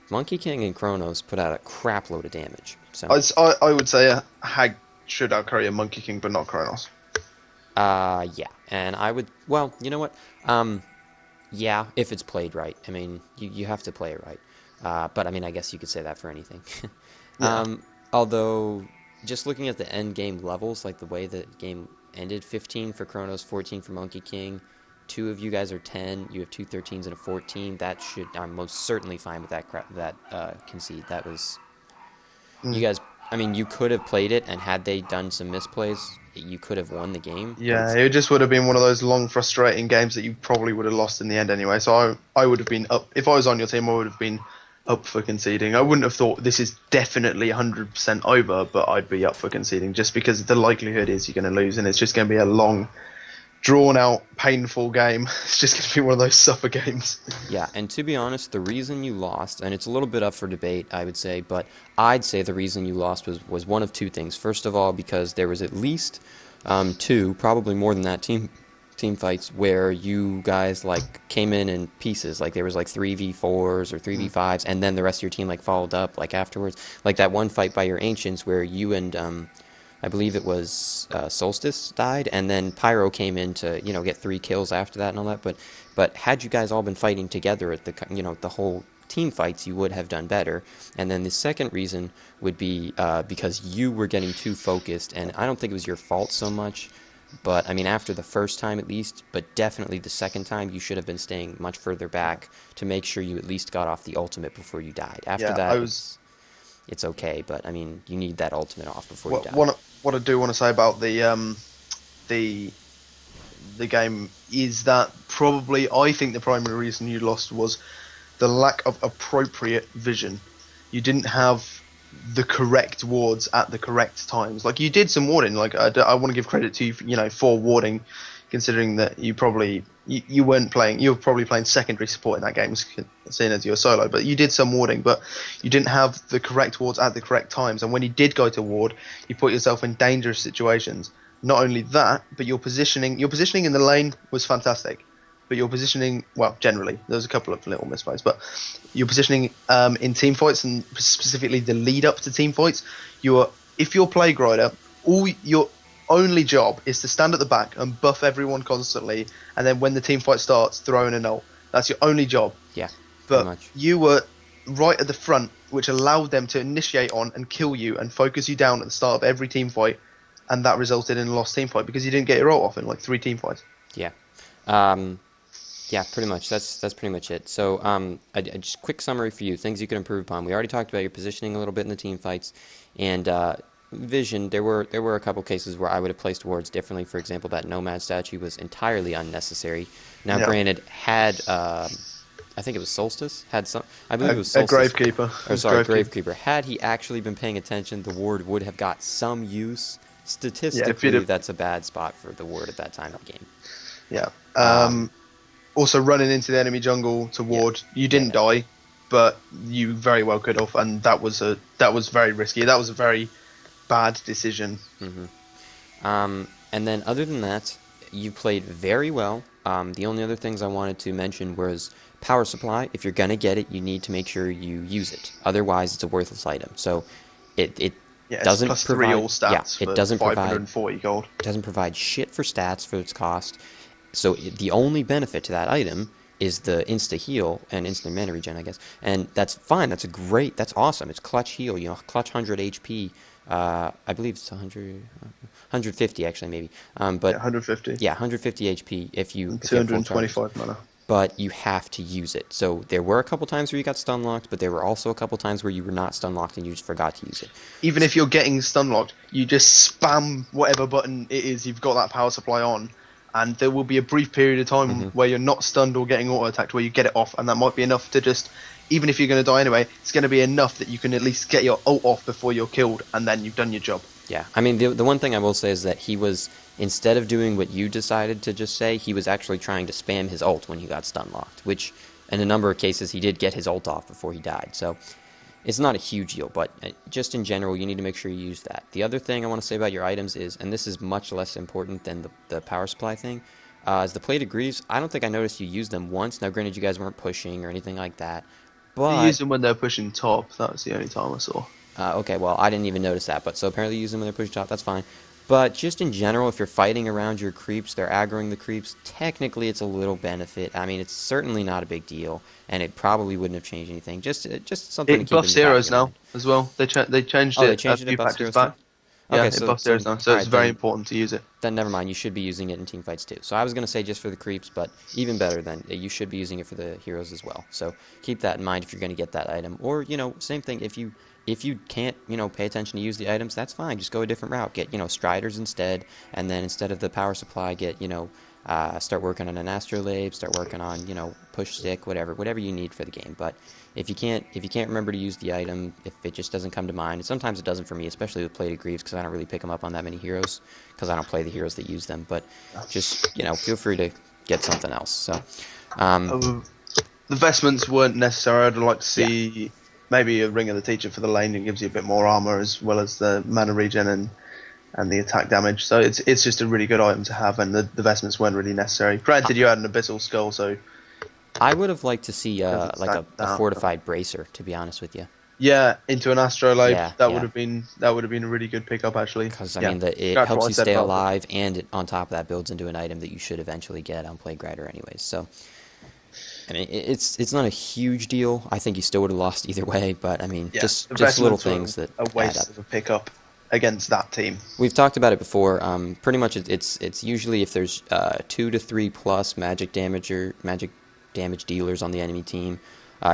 Monkey King and Chronos put out a crap load of damage. So I would say Hag should outcarry a Monkey King, but not Chronos. Yeah, and I would. Well, you know what? Yeah, if it's played right. I mean, you have to play it right. But I guess you could say that for anything. Yeah. Although, just looking at the end game levels, like the way the game ended, 15 for Chronos, 14 for Monkey King. 2 of you guys are 10. You have 2 13s and a 14. I'm most certainly fine with that concede. That was. You guys. You could have played it, and had they done some misplays, you could have won the game. Yeah, it just would have been one of those long, frustrating games that you probably would have lost in the end anyway. So I would have been up. If I was on your team, I would have been up for conceding. I wouldn't have thought this is definitely 100% over, but I'd be up for conceding just because the likelihood is you're going to lose, and it's just going to be a long, drawn-out, painful game. It's just going to be one of those suffer games. Yeah, and to be honest, the reason you lost, and it's a little bit up for debate, I would say, but I'd say the reason you lost was one of 2 things. First of all, because there was at least 2, probably more than that, team fights where you guys came in pieces. There was 3v4s or 3v5s, and then the rest of your team followed up afterwards. Like that one fight by your Ancients where you and I believe it was Solstice died, and then Pyro came in to get 3 kills after that and all that. But had you guys all been fighting together at the whole team fights, you would have done better. And then the second reason would be because you were getting too focused, and I don't think it was your fault so much. But after the first time at least, but definitely the second time, you should have been staying much further back to make sure you at least got off the ultimate before you died. After that, it's okay, but you need that ultimate off before you die. What I do want to say about the game is that probably I think the primary reason you lost was the lack of appropriate vision. You didn't have the correct wards at the correct times. You did some warding. I want to give credit to you, for warding, considering that you weren't playing. You were probably playing secondary support in that game, seeing as you're solo. But you did some warding, but you didn't have the correct wards at the correct times. And when you did go to ward, you put yourself in dangerous situations. Not only that, but your positioning in the lane was fantastic. But your positioning, well, generally, there was a couple of little misplays, but your positioning in team fights, and specifically the lead up to team fights, if you're Plague Rider, your only job is to stand at the back and buff everyone constantly, and then when the team fight starts, throw in a null. That's your only job. Yeah, but much. You were right at the front, which allowed them to initiate on and kill you and focus you down at the start of every team fight, and that resulted in a lost team fight because you didn't get your ult off in 3 team fights. Yeah. Yeah, pretty much. That's pretty much it. So, just quick summary for you. Things you can improve upon. We already talked about your positioning a little bit in the team fights, and vision. There were a couple cases where I would have placed wards differently. For example, that Nomad statue was entirely unnecessary. Now, granted, had I think it was Solstice had some. I believe it was Solstice. A Gravekeeper. Or sorry, Gravekeeper. Had he actually been paying attention, the ward would have got some use. Statistically, that's a bad spot for the ward at that time of the game. Yeah. Also, running into the enemy jungle to ward, you didn't die, but you very well could have, and that was very risky. That was a very bad decision. Mm-hmm. And then, other than that, you played very well. The only other things I wanted to mention was power supply. If you're gonna get it, you need to make sure you use it. Otherwise, it's a worthless item. So, it doesn't plus provide 3 all stats. It doesn't 540 gold. It doesn't provide shit for stats for its cost. the only benefit to that item is the insta heal and instant mana regen, I guess. And that's fine. That's awesome. It's clutch heal. Clutch 100 HP. I believe it's 150 actually, maybe. But Yeah, 150. yeah, 150 HP if you And if you have full charges. 225 mana. But you have to use it. So there were a couple times where you got stun locked, but there were also a couple times where you were not stun locked and you just forgot to use it. Even if you're getting stun locked, you just spam whatever button it is you've got that power supply on, and there will be a brief period of time where you're not stunned or getting auto attacked, where you get it off, and that might be enough to just, even if you're going to die anyway, it's going to be enough that you can at least get your ult off before you're killed, and then you've done your job. Yeah, I mean, the one thing I will say is that he was, instead of doing what you decided to just say, he was actually trying to spam his ult when he got stun locked, which in a number of cases he did get his ult off before he died. So it's not a huge deal, but just in general, you need to make sure you use that. The other thing I want to say about your items is, and this is much less important than the power supply thing, is the plated greaves. I don't think I noticed you used them once. Now, granted, you guys weren't pushing or anything like that, but You use them when they're pushing top. That was the only time I saw. okay, well, I didn't even notice that, but so apparently you use them when they're pushing top, that's fine. But just in general, if you're fighting around your creeps, they're aggroing the creeps, technically it's a little benefit. I mean, it's certainly not a big deal, and it probably wouldn't have changed anything. Just something to It keep buffs in the back of heroes your now mind. as well. They changed Oh, they it changed a it, few it buffs patches heroes back. too? Yeah, Okay, it so, buffs heroes now, so it's alright, very then, important to use it. then never mind, you should be using it in team fights too. So I was going to say just for the creeps, but even better then, you should be using it for the heroes as well. So keep that in mind if you're going to get that item. Or, same thing, if you can't, pay attention to use the items, that's fine. Just go a different route. Get, Striders instead, and then instead of the power supply, get, start working on an astrolabe, start working on, push stick, whatever you need for the game. But if you can't remember to use the item, if it just doesn't come to mind, and sometimes it doesn't for me, especially with plated greaves, because I don't really pick them up on that many heroes, because I don't play the heroes that use them. But just, feel free to get something else. So, The vestments weren't necessary. I'd like to yeah. see maybe a Ring of the Teacher for the lane. It gives you a bit more armor as well as the mana regen and the attack damage. So it's just a really good item to have, and the vestments weren't really necessary. Granted, you had an Abyssal Skull, so I would have liked to see Doesn't like stack a down. fortified bracer, to be honest with you. yeah, into an astrolabe. Yeah, that yeah. would have been a really good pickup actually. Because, Yeah. it That's helps what I you said stay about it. alive, and on top of that, builds into an item that you should eventually get on Plague Rider anyways. So, I mean, it's not a huge deal. I think you still would have lost either way, but, I mean, Yeah, just the little vestments were things that a add waste up. of a pickup against that team. We've talked about it before. Pretty much, it's usually if there's 2 to 3 plus magic damage dealers on the enemy team,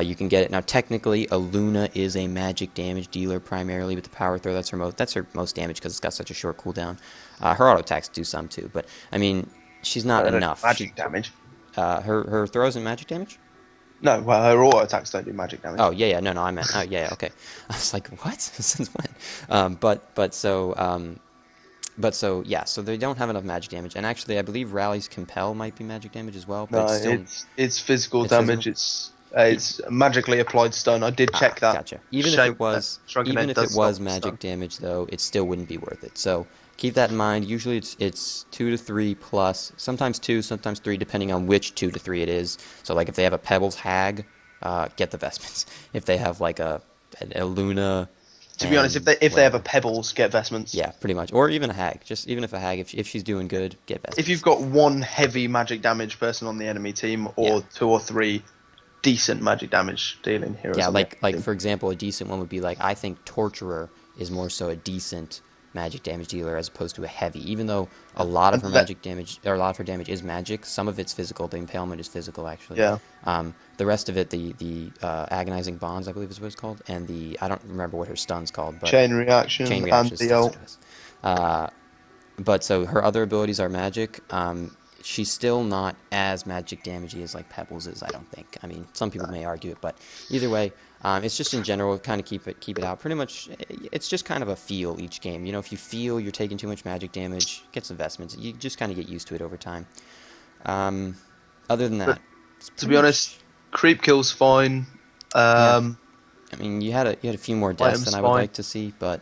you can get it. Now, technically, a Luna is a magic damage dealer primarily with the power throw. That's her most damage because it's got such a short cooldown. Her auto attacks do some too, but I mean, she's not enough. Magic damage. Her throws and magic damage. No, well, her auto attacks don't do magic damage. Oh yeah, no, I meant. Oh yeah, okay. I was like, what? Since when? So yeah, so they don't have enough magic damage, and actually, I believe Rally's Compel might be magic damage as well. But No, it's still, it's physical It's damage. physical? It's magically applied stun. I did check that. Gotcha. Even Shame if it was, that Shrunken even Head if it does was stop magic stun. damage, though, it still wouldn't be worth it. So keep that in mind. Usually, it's 2 to 3 plus, sometimes 2, sometimes 3, depending on which 2 to 3 it is. So like if they have a Pebbles Hag, get the vestments. If they have like a Luna. To be honest, if they have a Pebbles, get vestments. Yeah, pretty much. Or even a Hag. Just even if a Hag, if she's doing good, get vestments. If you've got one heavy magic damage person on the enemy team, or Yeah. 2 or 3 decent magic damage dealing heroes. Yeah, on the like enemy team. for example, a decent one would be like, I think Torturer is more so a decent magic damage dealer as opposed to a heavy. Even though a lot of her magic damage, or a lot of her damage is magic, some of it's physical. The impalement is physical, actually. Yeah. The rest of it, the agonizing bonds, I believe is what it's called, and I don't remember what her stun's called, but chain reaction, chain and reactions. the That's ult. what it was. But so her other abilities are magic. She's still not as magic damagey as like Pebbles is, I don't think. I mean, some people may argue it, but either way, it's just in general, kind of keep it out. Pretty much, it's just kind of a feel each game. If you feel you're taking too much magic damage, get some vestments. You just kind of get used to it over time. Other than that, To be honest, creep kill's fine. I mean, you had a few more deaths than I would fine. like to see, but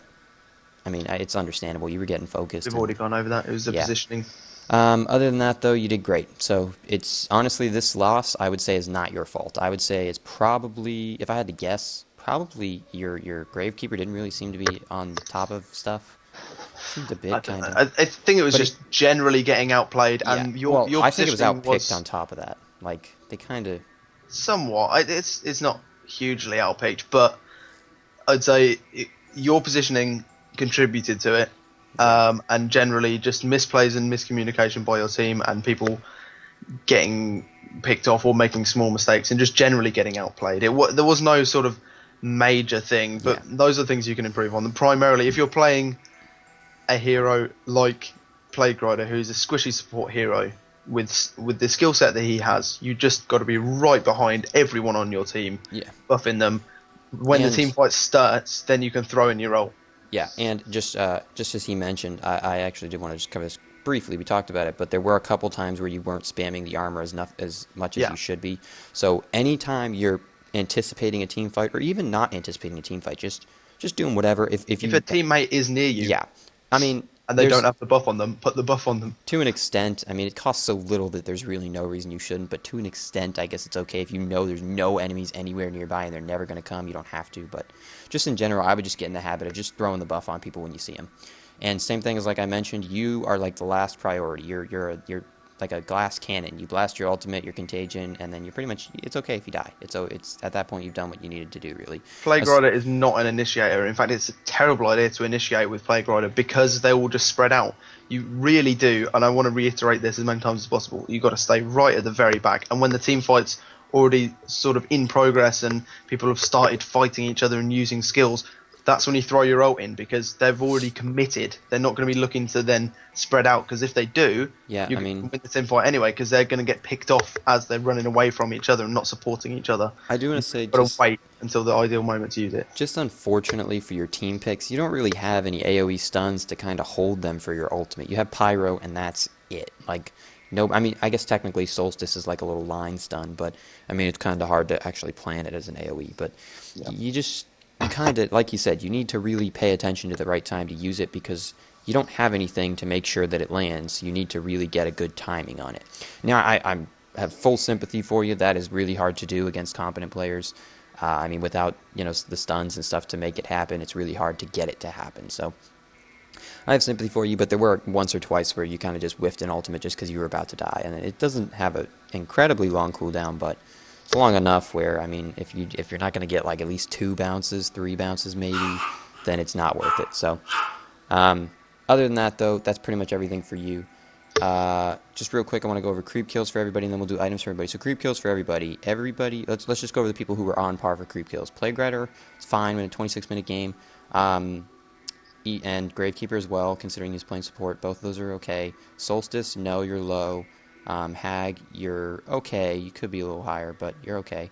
I mean, it's understandable. You were getting focused. We've and- already gone over that. It was the Yeah. positioning. Other than that, though, you did great. So it's honestly, this loss I would say is not your fault. I would say it's probably, if I had to guess, probably your Gravekeeper didn't really seem to be on top of stuff. Seemed a I bit don't kind know. of. I think it was But just generally getting outplayed, yeah, and well, your I think it was positioning outpicked on was top of that. Like they kind of. somewhat. It's not hugely outpicked, but I'd say your positioning contributed to it, Yeah. and generally just misplays and miscommunication by your team, and people getting picked off or making small mistakes, and just generally getting outplayed. There was no sort of major thing, but Yeah. those are things you can improve on. And primarily, if you're playing a hero like Plague Rider, who's a squishy support hero with the skill set that he has, you just got to be right behind everyone on your team, Yeah. buffing them. When the team And fight starts, then you can throw in your ult. yeah, and just as he mentioned, I actually did want to just cover this briefly. We talked about it, but there were a couple times where you weren't spamming the armor as much as Yeah. you should be. So anytime you're anticipating a team fight, or even not anticipating a team fight, just doing whatever. If If a you teammate is near you yeah, I mean and they don't there's have the buff on them, put the buff on them. to an extent, I mean, it costs so little that there's really no reason you shouldn't. But to an extent, I guess it's okay if you know there's no enemies anywhere nearby and they're never going to come. You don't have to. But just in general, I would just get in the habit of just throwing the buff on people when you see them. And same thing as like I mentioned, you are like the last priority. You're like a glass cannon. You blast your ultimate, your contagion, and then you're pretty much it's okay if you die. It's at that point you've done what you needed to do really. Plague As- Rider is not an initiator. In fact, it's a terrible idea to initiate with Plague Rider because they will just spread out. You really do, and I want to reiterate this as many times as possible. You've got to stay right at the very back, and when the team fight's already sort of in progress and people have started fighting each other and using skills, that's when you throw your ult in because they've already committed. They're not going to be looking to then spread out because if they do, Yeah, you I can mean- win the team fight anyway because they're going to get picked off as they're running away from each other and not supporting each other. I do want to say You've got just to wait until the ideal moment to use it. Just unfortunately for your team picks, you don't really have any AoE stuns to kind of hold them for your ultimate. You have Pyro, and that's it. Like, no, I mean, I guess technically Solstice is like a little line stun, but I mean, it's kind of hard to actually plan it as an AoE. But Yeah. you kind of, like you said, you need to really pay attention to the right time to use it because you don't have anything to make sure that it lands. You need to really get a good timing on it. Now, I have full sympathy for you. That is really hard to do against competent players. I mean, without the stuns and stuff to make it happen, it's really hard to get it to happen. So I have sympathy for you, but there were once or twice where you kind of just whiffed an ultimate just because you were about to die, and it doesn't have an incredibly long cooldown, but it's long enough where I mean, if you're not going to get like at least 2 bounces, 3 bounces maybe, then it's not worth it. So other than that, though, that's pretty much everything for you. Just real quick, I want to go over creep kills for everybody, and then we'll do items for everybody. So creep kills for everybody. Let's just go over the people who were on par for creep kills. Plague Rider, it's fine in a 26-minute game. And Gravekeeper as well, considering he's playing support. Both of those are okay. Solstice, no, you're low. Hag, you're okay. You could be a little higher, but you're okay.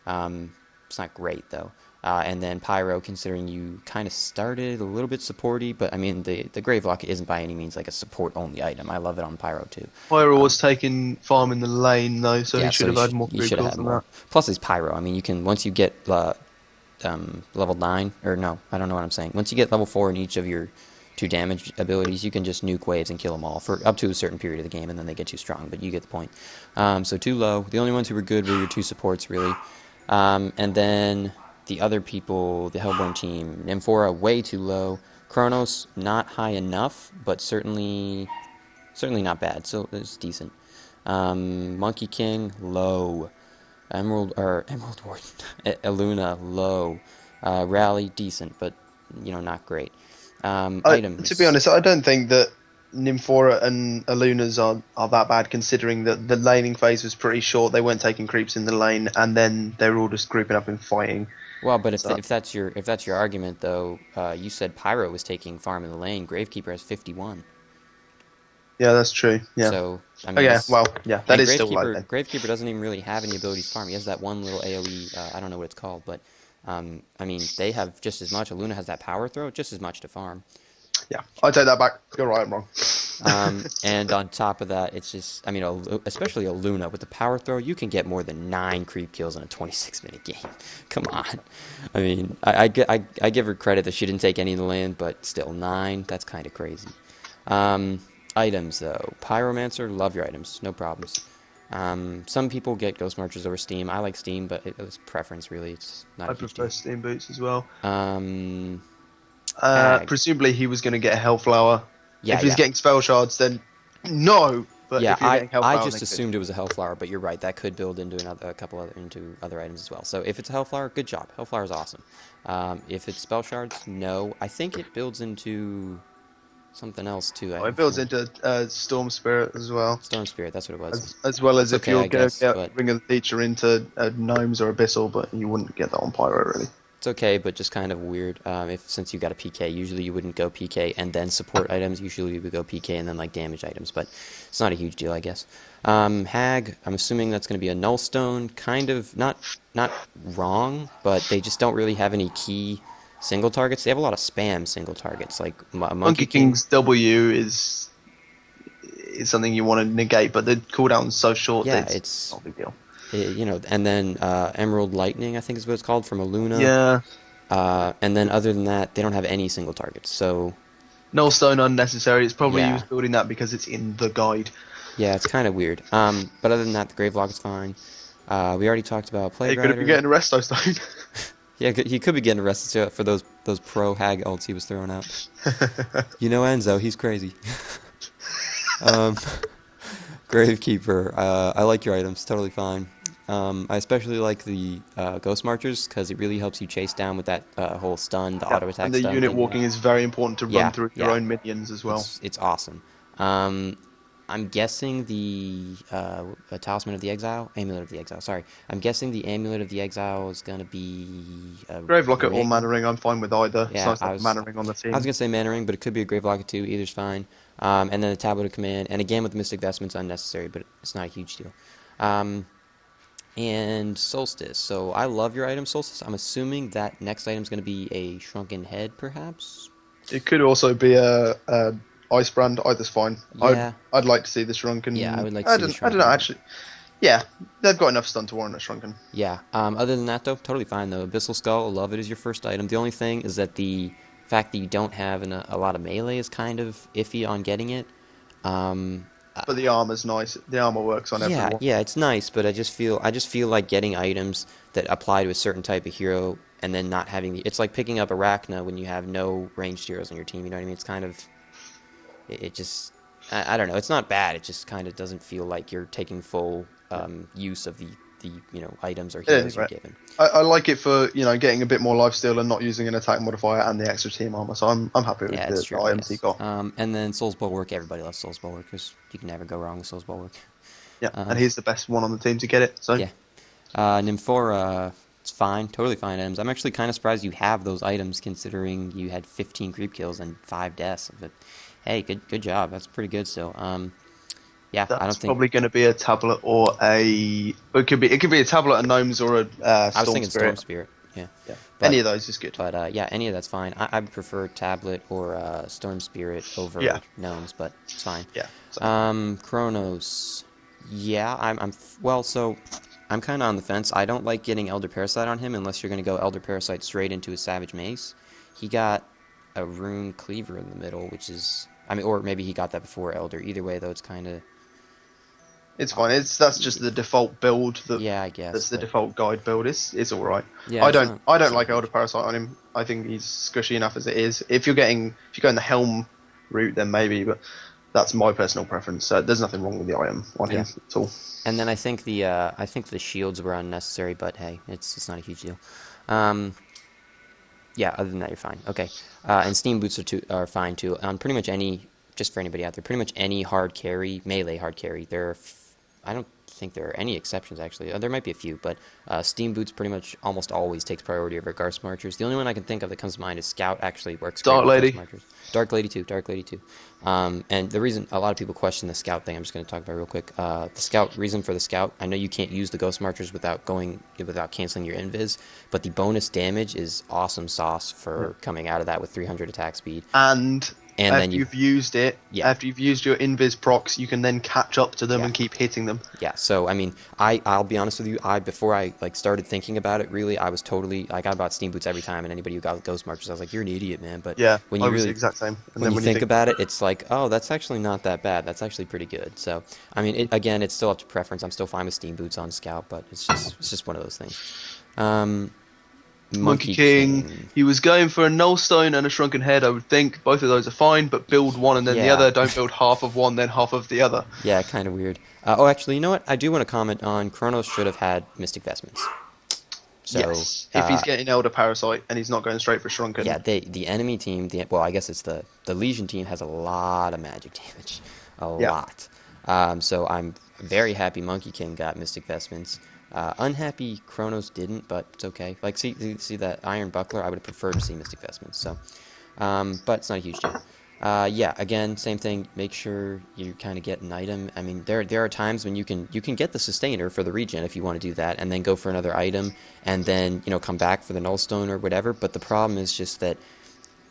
It's not great, though. And then Pyro, considering you kind of started a little bit supporty, but I mean, the Grave Locket isn't by any means like a support-only item. I love it on Pyro, too. Pyro was taking farm in the lane, though, so Yeah, he should have had more you free should have kills had than more. that. Plus, it's Pyro. I mean, you can, once you get level 9, or no, I don't know what I'm saying. Once you get level 4 in each of your 2 damage abilities, you can just nuke waves and kill them all for up to a certain period of the game, and then they get too strong, but you get the point. So 2 low. The only ones who were good were your 2 supports, really. And then the other people, the Hellborn team, Nymphora, way too low. Kronos, not high enough, but certainly not bad, so it's decent. Monkey King, low. Emerald Warden, Eluna, low. Rally, decent, but not great. Items. To be honest, I don't think that Nymphora and Alunas are that bad, considering that the laning phase was pretty short. They weren't taking creeps in the lane, and then they were all just grouping up and fighting. Well, but So- if that's your argument, though, you said Pyro was taking farm in the lane. Gravekeeper has 51. Yeah, that's true. Yeah. So I mean, Okay. Well, yeah, that and is still low then. Gravekeeper doesn't even really have any abilities to farm. He has that one little AOE. I don't know what it's called, but I mean, they have just as much. Luna has that power throw, just as much to farm. Yeah, I take that back. You're right. I'm wrong. And on top of that, it's just, I mean, especially a Luna with the power throw, you can get more than 9 creep kills in a 26-minute game. Come on. I mean, I give her credit that she didn't take any in the land, but still, 9, that's kind of crazy. Items, though. Pyromancer, love your items, no problems. Some people get Ghost Marchers over Steam. I like Steam, but it was preference, really. It's not I a huge prefer deal. Steam Boots as well. Hag. Presumably he was going to get a Hellflower. Yeah, If he's yeah. getting spell shards, then no. But Yeah, if you're getting I Hellflower, then just good. assumed it was a Hellflower, but you're right. That could build into a couple other into other items as well. So if it's a Hellflower, good job. Hellflower is awesome. If it's spell shards, no. I think it builds into something else too. Oh, it builds into Storm Spirit as well. Storm Spirit. That's what it was. As well as It's if okay, you're I going to guess, get but Ring of the Teacher into Gnomes or Abyssal, but you wouldn't get that on Pyro, really. it's okay. But just kind of weird. If since you got a PK, usually you wouldn't go PK and then support items. Usually you would go PK and then like damage items. But it's not a huge deal, I guess. Hag. I'm assuming that's going to be a Null Stone. Kind of not wrong, but they just don't really have any key single targets. They have a lot of spam single targets, like Monkey King's W is something you want to negate, but the cooldown's so short Yeah, that it's not a big deal. you know, and then Emerald Lightning, I think is what it's called, from a Luna. Yeah. And then other than that, they don't have any single targets. So Null Stone unnecessary. It's probably Yeah. used building that because it's in the guide. yeah, it's kind of weird. But other than that, the Gravelog is fine. We already talked about Hey, could be Plague getting a Resto Stone. Yeah, he could be getting arrested for those pro hag ults he was throwing out. You know Enzo, he's crazy. um, Gravekeeper, I like your items, totally fine. I especially like the Ghost Marchers because it really helps you chase down with that whole stun, the auto attack and the stun unit thing. walking is very important to Yeah, run through your yeah. own minions as well. It's awesome. I'm guessing the Talisman of the Exile, Amulet of the Exile. Sorry, I'm guessing the Amulet of the Exile is gonna be a Grave Locket or ring. Mana Ring, I'm fine with either. Yeah, So it's I like was- Mana Ring on the team. I was gonna say Mana Ring, but it could be a Grave Locket too. Either's fine. And then the Tablet of Command, and again with the Mystic Vestments, unnecessary, but it's not a huge deal. And Solstice. So I love your item, Solstice. I'm assuming that next item is gonna be a Shrunken Head, perhaps. It could also be a Ice Brand. Either's fine. Yeah. I'd like to see the Shrunken. Yeah, I would like to see the I don't Shrunken. know, actually. Yeah, they've got enough stun to warrant a Shrunken. Yeah. Other than that, though, totally fine, though. Abyssal Skull, love it as your first item. The only thing is that the fact that you don't have a lot of melee is kind of iffy on getting it. But the armor's nice. The armor works on Yeah, everyone. yeah, it's nice, but I just feel like getting items that apply to a certain type of hero and then not having it's like picking up Arachna when you have no ranged heroes on your team. You know what I mean? It's kind of it just I don't know. It's not bad. It just kind of doesn't feel like you're taking full use of the items or heroes you're right. given. I like it for getting a bit more lifesteal and not using an attack modifier and the extra team armor. So I'm happy with Yeah, it's the true. items he Yes. got. And then Soul's Bulwark. Everybody loves Soul's Bulwark because you can never go wrong with Soul's Bulwark. Yeah, and he's the best one on the team to get it. So Yeah. Nymphora, it's fine. Totally fine items. I'm actually kind of surprised you have those items considering you had 15 creep kills and 5 deaths. But hey, good job. That's pretty good still. Yeah, that's I don't think. probably going to be a tablet or a. It could be a tablet of gnomes or a I was Storm thinking Spirit. Storm Spirit. Yeah. Yeah, But- any of those is good. But yeah, any of that's fine. I would prefer Tablet or Storm Spirit over Yeah. Gnomes, but it's fine. Yeah. So. Chronos. Yeah, well, so I'm kind of on the fence. I don't like getting Elder Parasite on him unless you're going to go Elder Parasite straight into his Savage Mace. He got a Rune Cleaver in the middle, which is, or maybe he got that before Elder. Either way, though, it's kind of. It's fine. That's just the default build. Yeah, I guess. That's the but- default guide build. It's all right. Yeah, I it's don't not- like Elder Parasite on him. I think he's squishy enough as it is. If you're going the Helm route, then maybe. But that's my personal preference. There's nothing wrong with the item on him at all. And then I think the shields were unnecessary, but hey, it's not a huge deal. Yeah, other than that, you're fine. Okay, and Steam Boots are fine too. Pretty much just for anybody out there, pretty much any hard carry, melee hard carry. I don't think there are any exceptions actually. There might be a few, but Steam Boots pretty much almost always takes priority over Garth Marchers. The only one I can think of that comes to mind is Scout. Actually works. Dark great with Lady. Garth Marchers. Dark Lady too. And the reason a lot of people question the Scout thing, I'm just going to talk about it real quick. The Scout reason for the Scout, I know you can't use the Ghost Marchers without canceling your invis, but the bonus damage is awesome sauce for coming out of that with 300 attack speed. And then you've used it, Yeah. after you've used your invis procs, you can then catch up to them Yeah. and keep hitting them. Yeah, so I'll be honest with you. Before I started thinking about it, really, I was totally I bought Steam Boots every time, and anybody who got Ghost Marchers, I was like, you're an idiot, man. But Yeah, when I you was really the exact same. And when you think about it, it's like, oh, that's actually not that bad. That's actually pretty good. So again, it's still up to preference. I'm still fine with Steam Boots on Scout, but it's just one of those things. Monkey Monkey King. King. He was going for a Null Stone and a Shrunken Head. I would think both of those are fine, but build one and then the Yeah. other. Don't build half of one, then half of the other. Yeah, kind of weird. Oh, actually, you know what? I do want to comment on Kronos should have had Mystic Vestments. So, Yes, if he's getting Elder Parasite and he's not going straight for Shrunken. yeah, the enemy team, well, I guess it's the Legion team has a lot of magic damage, a Yeah. lot. So I'm very happy Monkey King got Mystic Vestments. Unhappy Kronos didn't, but it's okay. Like, see that Iron Buckler? I would have preferred to see Mystic Vestments. So, but it's not a huge deal. Yeah, again, same thing. Make sure you kind of get an item. I mean, there are times when you can get the sustainer for the regen if you want to do that, and then go for another item, and then come back for the nullstone or whatever. But the problem is just that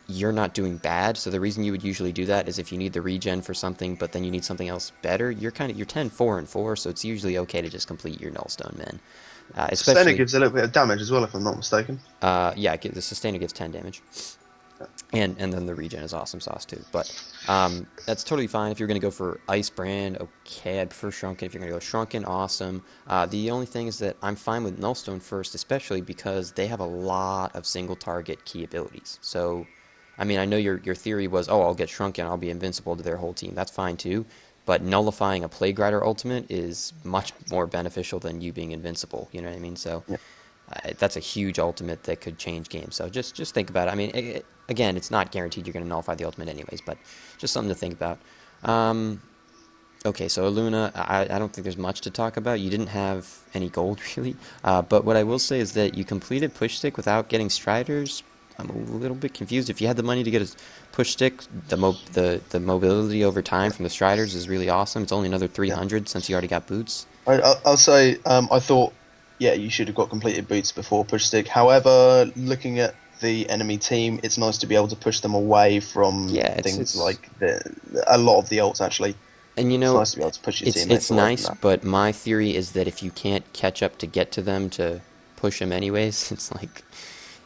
you're not doing bad. So the reason you would usually do that is if you need the regen for something, but then you need something else better. You're 10, 4, and 4, so it's usually okay to just complete your nullstone, man. Sustainer Especially, gives a little bit of damage as well, if I'm not mistaken. yeah, the sustainer gives 10 damage. And then the regen is awesome sauce too. But that's totally fine if you're going to go for Ice Brand. Okay, I'd prefer Shrunken. If you're going to go Shrunken, awesome. The only thing is that I'm fine with Nullstone first, especially because they have a lot of single target key abilities. So, I mean, I know your theory was, oh, I'll get Shrunken, I'll be invincible to their whole team. That's fine too. But nullifying a Plague Rider ultimate is much more beneficial than you being invincible. You know what I mean? So. Yeah. That's a huge ultimate that could change games. So just think about it. I mean, again, it's not guaranteed you're going to nullify the ultimate anyways, but just something to think about. Okay, so Luna, I don't think there's much to talk about. You didn't have any gold, really. But what I will say is that you completed Push Stick without getting Striders. I'm a little bit confused. If you had the money to get a Push Stick, the mobility over time from the Striders is really awesome. It's only another 300 since you already got boots. I'll say I thought, yeah, you should have got completed boots before Push Stick. However, looking at the enemy team, it's nice to be able to push them away from things like a lot of the ults, actually. And it's nice to be able to push your team. It's nice, but my theory is that if you can't catch up to get to them to push them anyways, it's like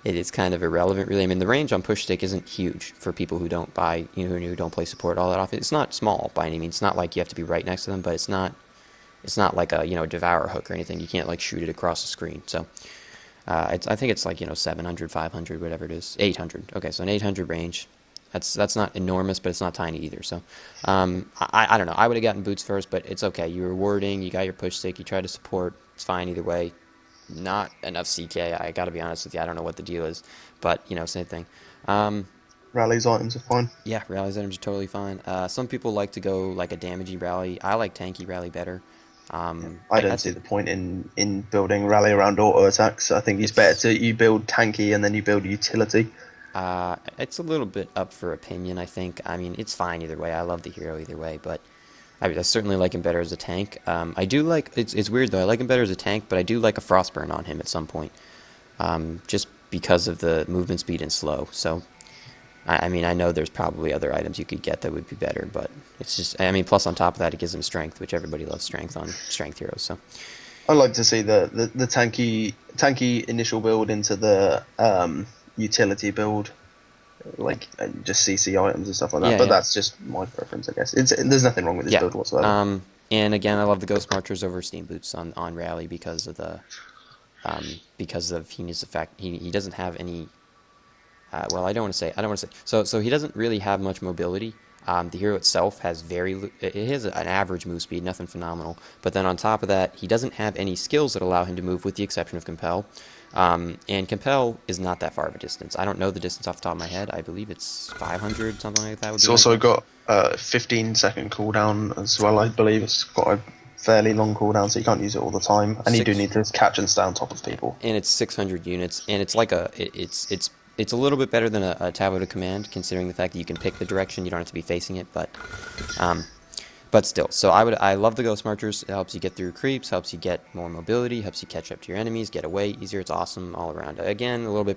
it's kind of irrelevant, really. I mean, the range on Push Stick isn't huge for people who don't buy, who don't play support all that often. It's not small by any means. It's not like you have to be right next to them, but it's not like a Devour hook or anything. You can't like shoot it across the screen. So I think it's like 700, 500, whatever it is, 800. Okay, so an 800 range. That's not enormous, but it's not tiny either. So I don't know. I would have gotten boots first, but it's okay. You were warding. You got your Push Stick. You tried to support. It's fine either way. Not enough CK. I got to be honest with you. I don't know what the deal is, but same thing. Rally's items are fine. Yeah, Rally's items are totally fine. Some people like to go like a damagey Rally. I like tanky Rally better. I don't see the point in building Rally around auto attacks. I think it's better to you build tanky and then you build utility. It's a little bit up for opinion, I think. I mean, it's fine either way. I love the hero either way, but I certainly like him better as a tank. I do like it's weird though. I like him better as a tank, but I do like a Frostburn on him at some point, just because of the movement speed and slow. So. I mean, I know there's probably other items you could get that would be better, but it's just, I mean, plus on top of that, it gives them strength, which everybody loves strength on strength heroes, so. I like to see the tanky initial build into the utility build, like just CC items and stuff like that, Yeah, but yeah. that's just my preference, I guess. There's nothing wrong with this build whatsoever. And again, I love the Ghost Marchers over Steam Boots on Rally because of he needs the fact, he doesn't have any. Well, I don't want to say. So he doesn't really have much mobility. The hero itself has it has an average move speed, nothing phenomenal. But then on top of that, he doesn't have any skills that allow him to move, with the exception of Compel. And Compel is not that far of a distance. I don't know the distance off the top of my head. I believe it's 500, something like that. It's also got a 15-second cooldown as well. I believe it's got a fairly long cooldown, so you can't use it all the time. And you do need to catch and stay on top of people. And it's 600 units, and it's like it's a little bit better than a tablet of command, considering the fact that you can pick the direction. You don't have to be facing it, but still. So I love the Ghost Marchers. It helps you get through creeps, helps you get more mobility, helps you catch up to your enemies, get away easier. It's awesome all around. Again, a little bit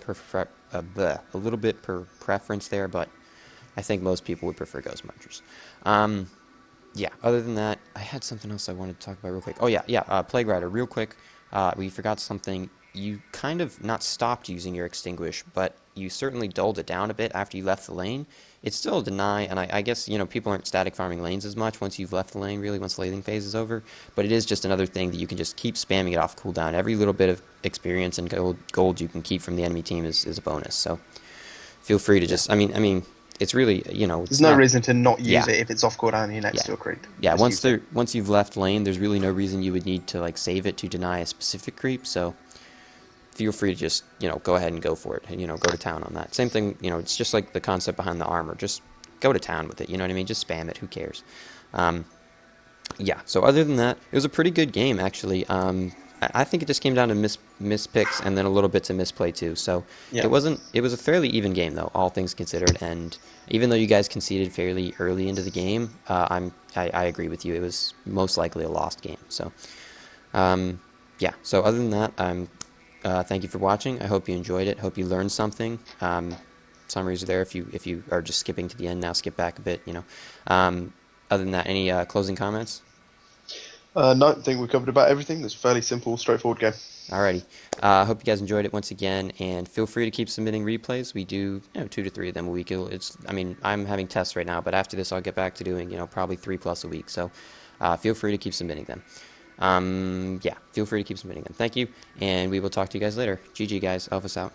per preference there, but I think most people would prefer Ghost Marchers. Yeah. Other than that, I had something else I wanted to talk about real quick. Oh yeah. Plague Rider, real quick. We forgot something. You kind of not stopped using your Extinguish, but you certainly dulled it down a bit after you left the lane, it's still a deny, and I guess, people aren't static farming lanes as much once you've left the lane, really, once the laning phase is over. But it is just another thing that you can just keep spamming it off cooldown. Every little bit of experience and gold you can keep from the enemy team is a bonus. So feel free to Yeah. just, it's really, There's it's no not, reason to not use yeah, it if it's off cooldown and you're next yeah. to a creep. Yeah, Just use it. once you've left lane, there's really no reason you would need to like save it to deny a specific creep. So feel free to just go ahead and go for it, and go to town on that. Same thing, it's just like the concept behind the armor. Just go to town with it. You know what I mean? Just spam it. Who cares? Yeah. So other than that, it was a pretty good game actually. I think it just came down to miss picks and then a little bit to misplay too. So Yeah. it was a fairly even game though, all things considered. And even though you guys conceded fairly early into the game, I agree with you. It was most likely a lost game. So yeah. So other than that, thank you for watching. I hope you enjoyed it. Hope you learned something. Summaries are there if you are just skipping to the end now. Skip back a bit. Other than that, any closing comments? No, I think we covered about everything. It's a fairly simple, straightforward game. Alrighty. Hope you guys enjoyed it once again, and feel free to keep submitting replays. We do 2 to 3 of them a week. I'm having tests right now, but after this, I'll get back to doing probably 3+ a week. So feel free to keep submitting them. Yeah, feel free to keep submitting them. Thank you, and we will talk to you guys later. GG, guys. Elfis out.